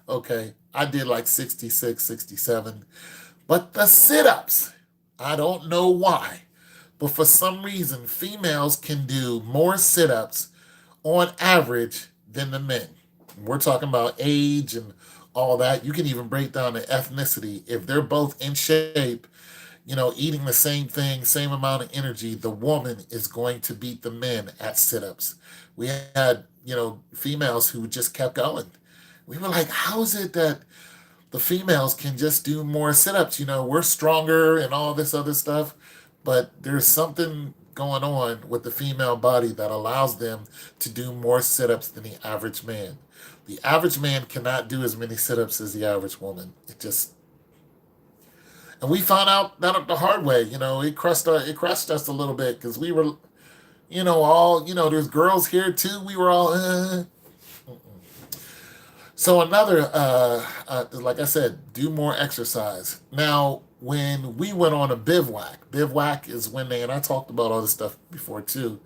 Okay, I did like 66, 67. But the sit-ups, I don't know why, but for some reason, females can do more sit-ups on average than the men. We're talking about age and all that. You can even break down the ethnicity. If they're both in shape, eating the same thing, same amount of energy, the woman is going to beat the men at sit-ups. We had, females who just kept going. We were like, how is it that the females can just do more sit-ups? We're stronger and all this other stuff, but there's something going on with the female body that allows them to do more sit-ups than the average man. The average man cannot do as many sit-ups as the average woman. And we found out that the hard way. It crushed us a little bit because we were, all, there's girls here too. We were all. So another, like I said, do more exercise. Now, when we went on a bivouac is when and I talked about all this stuff before too.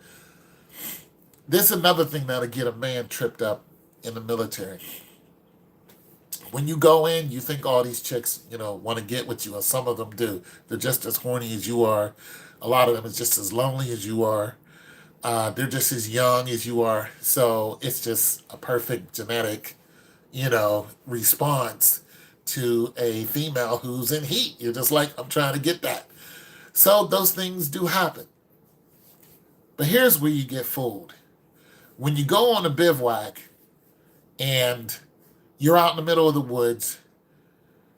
This is another thing that'll get a man tripped up in the military. When you go in, you think all these chicks, want to get with you, and some of them do. They're just as horny as you are. A lot of them is just as lonely as you are. They're just as young as you are. So it's just a perfect genetic, response to a female who's in heat. You're just like, I'm trying to get that. So those things do happen. But here's where you get fooled. When you go on a bivouac and you're out in the middle of the woods,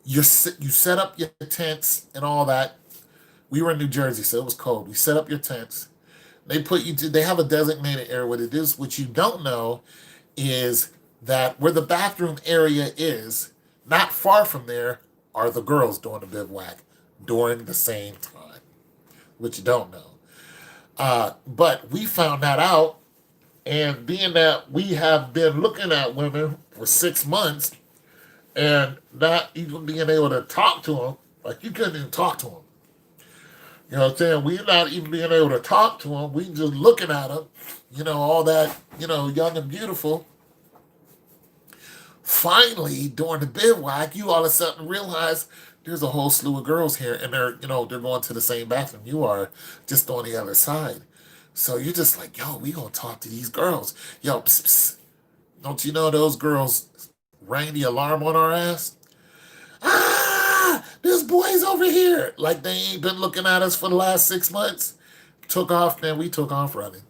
you set up your tents and all that. We were in New Jersey, so it was cold. We set up your tents. They have a designated area. What it is, what you don't know is that where the bathroom area is, not far from there, are the girls doing the bivouac during the same time, which you don't know. But we found that out, and being that we have been looking at women for 6 months and not even being able to talk to them, like you couldn't even talk to them. You know what I'm saying? We're not even being able to talk to them. We just looking at them, all that, young and beautiful. Finally, during the bivouac, you all of a sudden realize there's a whole slew of girls here, and they're going to the same bathroom you are, just on the other side. So you're just like, yo, we gonna talk to these girls. Yo, psst, psst. Don't you know those girls rang the alarm on our ass? There's boys over here. Like they ain't been looking at us for the last 6 months. Took off, man. We took off running.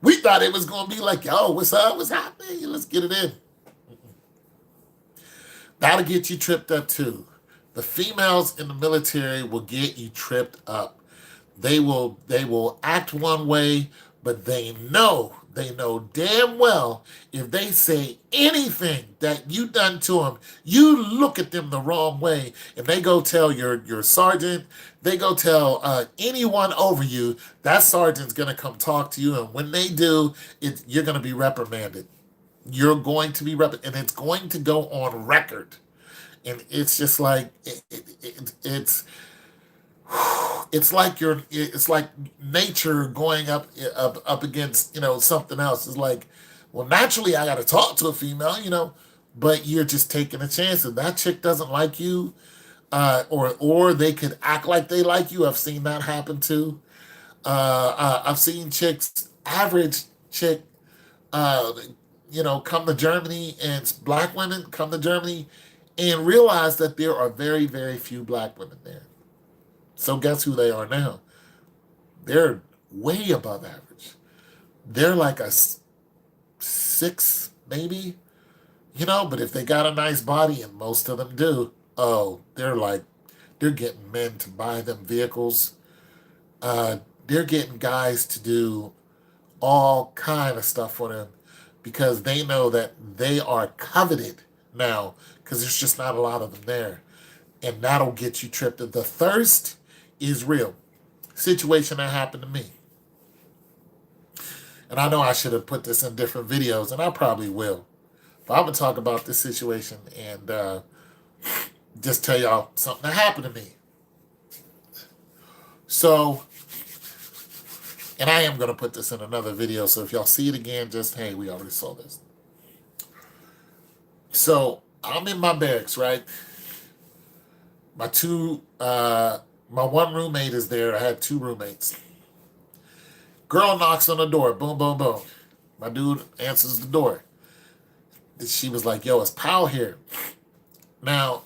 We thought it was gonna be like, yo, what's up? What's happening? Let's get it in. That'll get you tripped up too. The females in the military will get you tripped up. They will act one way, but they know damn well if they say anything that you done to them, you look at them the wrong way, and they go tell your sergeant, they go tell anyone over you, that sergeant's gonna come talk to you, and when they do, you're gonna be reprimanded. You're going to be and it's going to go on record, and it's just like it's like nature going up against something else. It's like, well, naturally I got to talk to a female, but you're just taking a chance. If that chick doesn't like you, or they could act like they like you. I've seen that happen too. I've seen chicks, average chick, uh, come to Germany, and black women come to Germany and realize that there are very, very few black women there. So guess who they are now? They're way above average. They're like a six, maybe, but if they got a nice body, and most of them do, oh, they're getting men to buy them vehicles. Uh, they're getting guys to do all kind of stuff for them because they know that they are coveted now because there's just not a lot of them there. And that'll get you tripped. The thirst is real. Situation that happened to me. And I know I should have put this in different videos, and I probably will. But I'm going to talk about this situation and just tell y'all something that happened to me. So, and I am going to put this in another video, so if y'all see it again, just, hey, we already saw this. So, I'm in my barracks, right? My one roommate is there. I had two roommates. Girl knocks on the door. Boom, boom, boom. My dude answers the door. She was like, yo, it's Pal here. Now,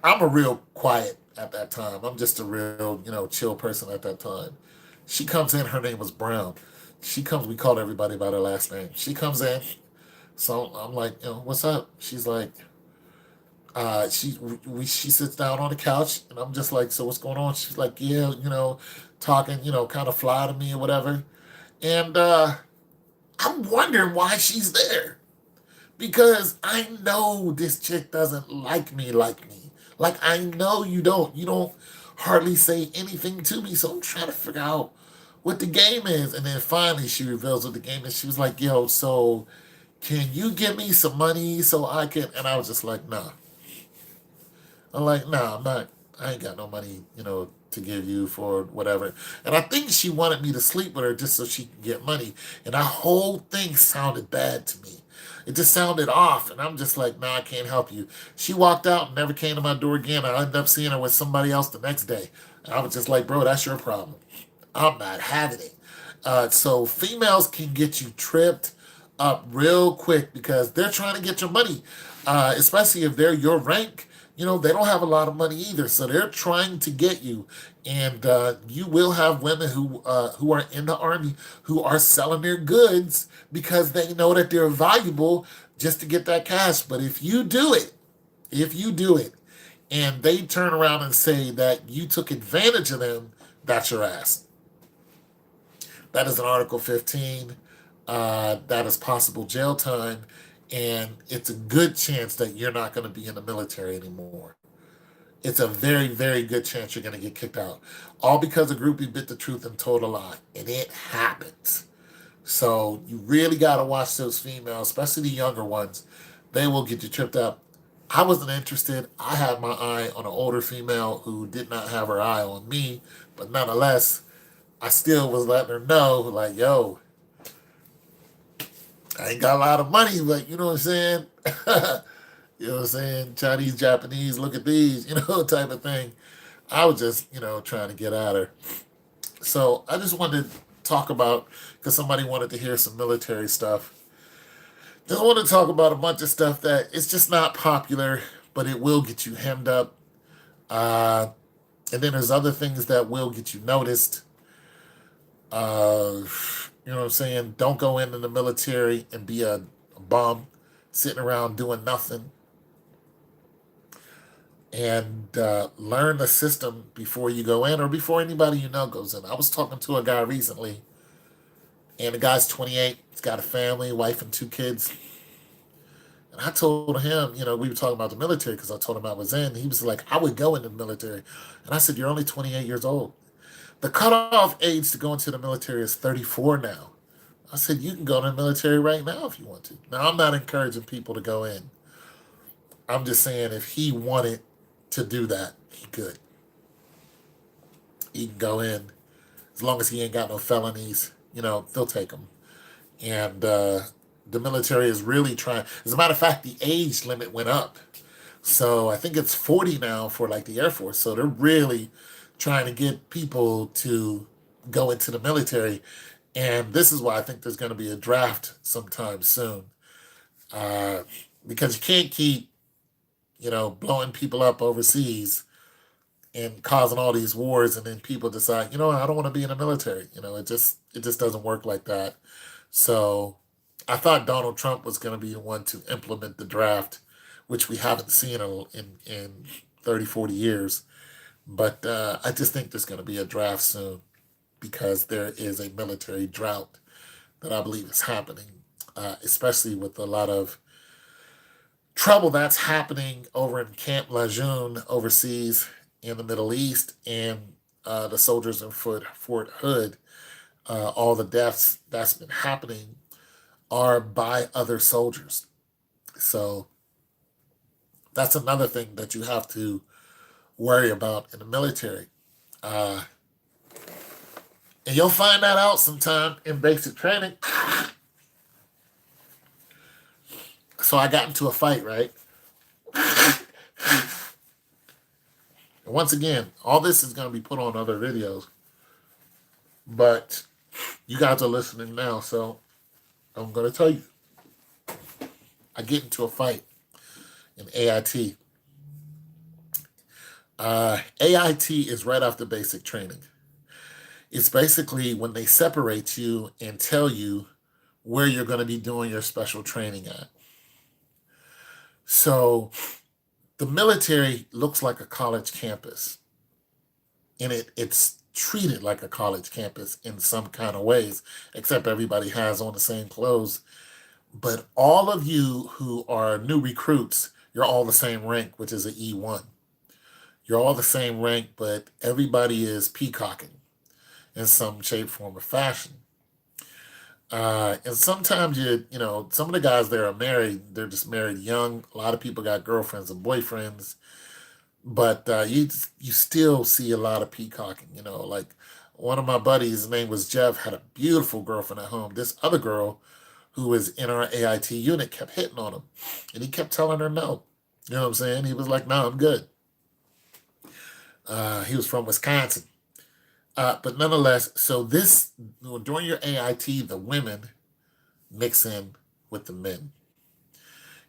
I'm a real quiet at that time. I'm just a real, chill person at that time. She comes in. Her name was Brown. She comes. We called everybody by their last name. She comes in. So I'm like, what's up? She's like, she sits down on the couch, and I'm just like, so what's going on? She's like, yeah, talking, kind of fly to me or whatever. And I'm wondering why she's there, because I know this chick doesn't like me. Like, I know you don't hardly say anything to me, so I'm trying to figure out what the game is. And then finally she reveals what the game is. She was like, yo, so can you give me some money so I can? And I was just like, nah. I'm like, nah, I ain't got no money, to give you for whatever. And I think she wanted me to sleep with her just so she could get money. And that whole thing sounded bad to me. It just sounded off. And I'm just like, nah, I can't help you. She walked out and never came to my door again. I ended up seeing her with somebody else the next day. And I was just like, bro, that's your problem. I'm not having it. So females can get you tripped up real quick because they're trying to get your money, especially if they're your rank. They don't have a lot of money either, so they're trying to get you. And you will have women who are in the army who are selling their goods because they know that they're valuable just to get that cash. But if you do it, and they turn around and say that you took advantage of them, that's your ass. That is an Article 15. That is possible jail time. And it's a good chance that you're not going to be in the military anymore. It's a very, very good chance you're going to get kicked out. All because a groupie bit the truth and told a lie. And it happens. So you really got to watch those females, especially the younger ones. They will get you tripped up. I wasn't interested. I had my eye on an older female who did not have her eye on me, but nonetheless, I still was letting her know, like, yo, I ain't got a lot of money, but you know what I'm saying? You know what I'm saying? Chinese, Japanese, look at these, type of thing. I was just, trying to get at her. So I just wanted to talk about, because somebody wanted to hear some military stuff. Just want to talk about a bunch of stuff that it's just not popular, but it will get you hemmed up. Uh, and then there's other things that will get you noticed. You know what I'm saying? Don't go into the military and be a bum sitting around doing nothing. And learn the system before you go in or before anybody you know goes in. I was talking to a guy recently, and the guy's 28. He's got a family, wife, and 2 kids. And I told him, we were talking about the military because I told him I was in. He was like, I would go into the military. And I said, you're only 28 years old. The cutoff age to go into the military is 34 now. I said, you can go to the military right now if you want to. Now, I'm not encouraging people to go in. I'm just saying if he wanted to do that, he could. He can go in as long as he ain't got no felonies. They'll take him. And the military is really trying. As a matter of fact, the age limit went up. So I think it's 40 now for like the Air Force. So they're really trying to get people to go into the military. And this is why I think there's going to be a draft sometime soon. Uh, because you can't keep, blowing people up overseas and causing all these wars, and then people decide, I don't want to be in the military. It just doesn't work like that. So I thought Donald Trump was going to be the one to implement the draft, which we haven't seen in 30, 40 years. But I just think there's going to be a draft soon because there is a military drought that I believe is happening, especially with a lot of trouble that's happening over in Camp Lejeune overseas in the Middle East and the soldiers in Fort Hood. All the deaths that's been happening are by other soldiers. So that's another thing that you have to worry about in the military. Uh, and you'll find that out sometime in basic training. So I got into a fight, right? And once again, all this is going to be put on other videos. But you guys are listening now, so I'm going to tell you. I get into a fight in AIT. AIT is right after basic training. It's basically when they separate you and tell you where you're going to be doing your special training at. So the military looks like a college campus, and it's treated like a college campus in some kind of ways, except everybody has on the same clothes. But all of you who are new recruits, you're all the same rank, which is an E1. You're all the same rank, but everybody is peacocking in some shape, form, or fashion. And sometimes some of the guys there are married. They're just married young. A lot of people got girlfriends and boyfriends, but you still see a lot of peacocking. Like one of my buddies, his name was Jeff, had a beautiful girlfriend at home. This other girl who was in our AIT unit kept hitting on him, and he kept telling her no. You know what I'm saying? He was like, "No, I'm good." He was from Wisconsin. But nonetheless, so during your AIT, the women mix in with the men.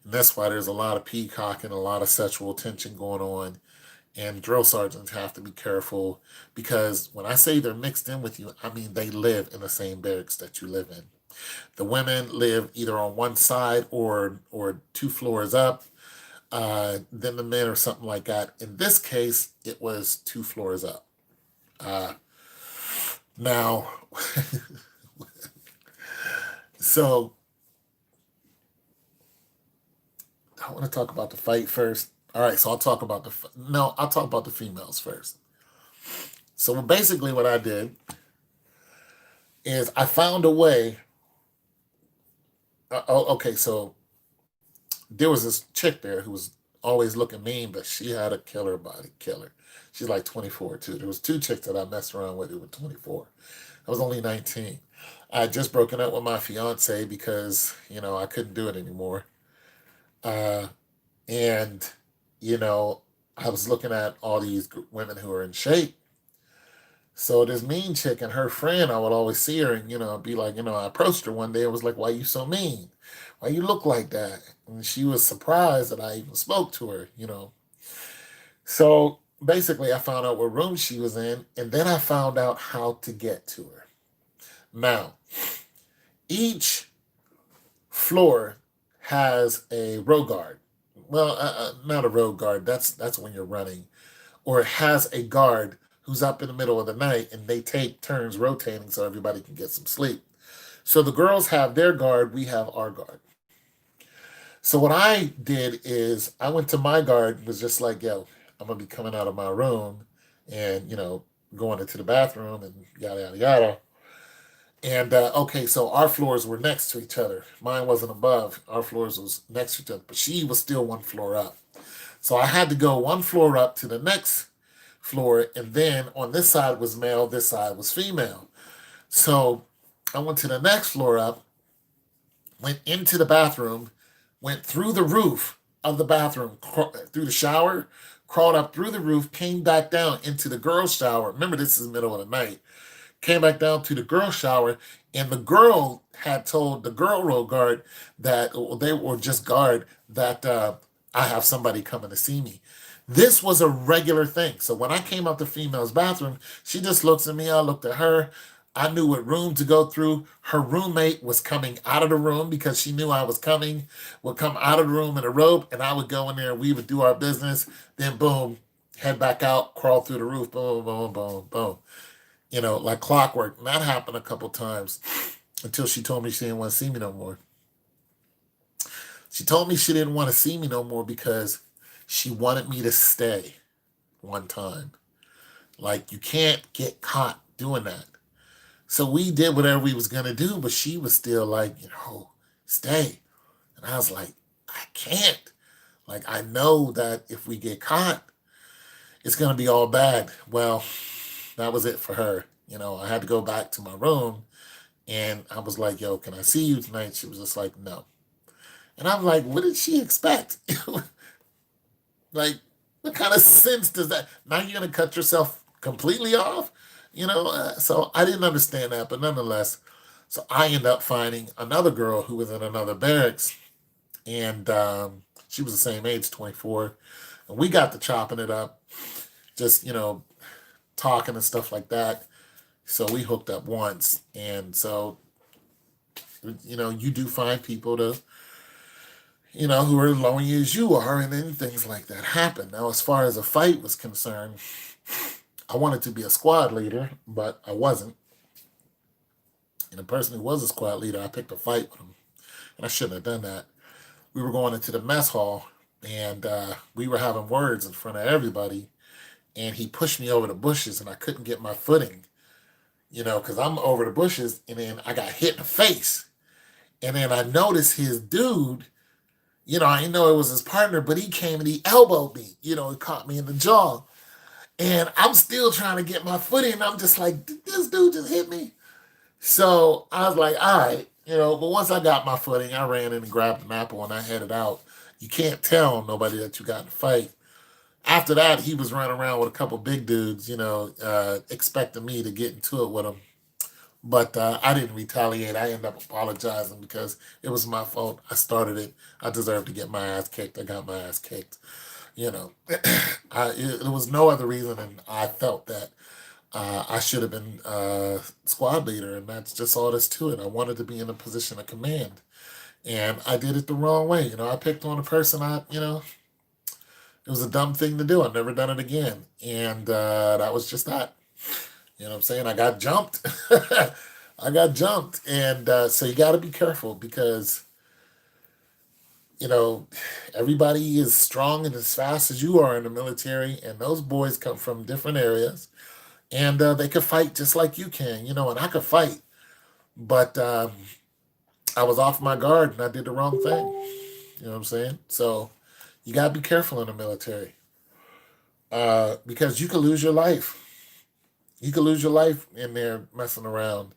And that's why there's a lot of peacock and a lot of sexual tension going on. And drill sergeants have to be careful because when I say they're mixed in with you, I mean they live in the same barracks that you live in. The women live either on one side or 2 floors up. Then the men or something like that. In this case, it was 2 floors up. Uh, now, so I want to talk about the fight first. All right, so I'll talk about I'll talk about the females first. So basically, what I did is I found a way. Okay, so there was this chick there who was always looking mean, but she had a killer body, killer. She's like 24 too. There was two chicks that I messed around with who were 24. I was only 19. I had just broken up with my fiance because, I couldn't do it anymore. Uh, and, you know, I was looking at all these women who are in shape. So this mean chick and her friend, I would always see her and, be like, I approached her one day and was like, why you so mean? Why you look like that? And she was surprised that I even spoke to her. So basically, I found out what room she was in, and then I found out how to get to her. Now, each floor has a row guard. Well, not a row guard. That's when you're running, or it has a guard who's up in the middle of the night, and they take turns rotating so everybody can get some sleep. So the girls have their guard, we have our guard. So what I did is I went to my guard and was just like, yo, I'm gonna be coming out of my room and going into the bathroom and yada yada yada. And okay, so our floors were next to each other. Mine wasn't above. Our floors was next to each other, but she was still one floor up. So I had to go one floor up to the next floor, and then on this side was male, this side was female. So I went to the next floor up, went into the bathroom, went through the roof of the bathroom, through the shower, crawled up through the roof, came back down into the girls' shower. Remember, this is the middle of the night. Came back down to the girl shower, and the girl had told the girl row guard that they were just guard that I have somebody coming to see me. This was a regular thing. So when I came out the female's bathroom, she just looks at me. I looked at her. I knew what room to go through. Her roommate was coming out of the room because she knew I was coming, would come out of the room in a robe, and I would go in there and we would do our business. Then boom, head back out, crawl through the roof, boom, boom, boom, boom. Like clockwork. And that happened a couple times until she told me she didn't want to see me no more. She told me she didn't want to see me no more because she wanted me to stay one time. Like, you can't get caught doing that. So we did whatever we was going to do, but she was still like, stay. And I was like, I can't. Like, I know that if we get caught, it's going to be all bad. Well, that was it for her. I had to go back to my room and I was like, yo, can I see you tonight? She was just like, no. And I'm like, what did she expect? Like, what kind of sense does that? Now you're going to cut yourself completely off? So I didn't understand that, but nonetheless, so I ended up finding another girl who was in another barracks, and she was the same age, 24, and we got to chopping it up, just talking and stuff like that. So we hooked up once, and so you do find people to who are as lonely as you are, and then things like that happen. Now, as far as a fight was concerned, I wanted to be a squad leader, but I wasn't. And the person who was a squad leader, I picked a fight with him. And I shouldn't have done that. We were going into the mess hall, and we were having words in front of everybody. And he pushed me over the bushes, and I couldn't get my footing, because I'm over the bushes, and then I got hit in the face. And then I noticed his dude, I didn't know it was his partner, but he came and he elbowed me. He caught me in the jaw. And I'm still trying to get my footing. And I'm just like, did this dude just hit me? So I was like, all right, but once I got my footing, I ran in and grabbed an apple and I headed out. You can't tell nobody that you got in a fight. After that, he was running around with a couple big dudes, expecting me to get into it with him. But I didn't retaliate. I ended up apologizing because it was my fault. I started it. I deserved to get my ass kicked. I got my ass kicked. It was no other reason than I felt that I should have been squad leader, and that's just all there's to it. I wanted to be in a position of command, and I did it the wrong way. I picked on a person. It was a dumb thing to do. I've never done it again, and that was just that. You know what I'm saying? I got jumped. I got jumped, and so you got to be careful because everybody is strong and as fast as you are in the military, and those boys come from different areas, and they could fight just like you can, and I could fight, but I was off my guard and I did the wrong thing. You know what I'm saying? So You got to be careful in the military because you could lose your life. You could lose your life in there messing around,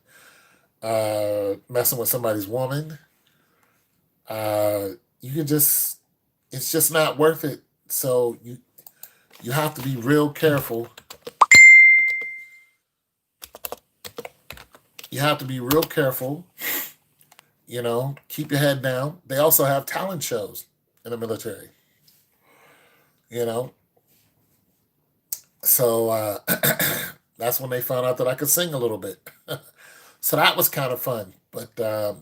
messing with somebody's woman. Uh, you can just, it's just not worth it. So you have to be real careful. You have to be real careful. Keep your head down. They also have talent shows in the military. You know, so that's when they found out that I could sing a little bit. So that was kind of fun. But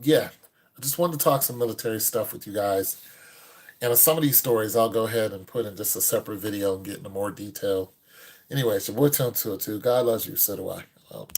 yeah, I just wanted to talk some military stuff with you guys. And some of these stories I'll go ahead and put in just a separate video and get into more detail. Anyway, it's your boy Tone 202. God loves you, so do I. Well,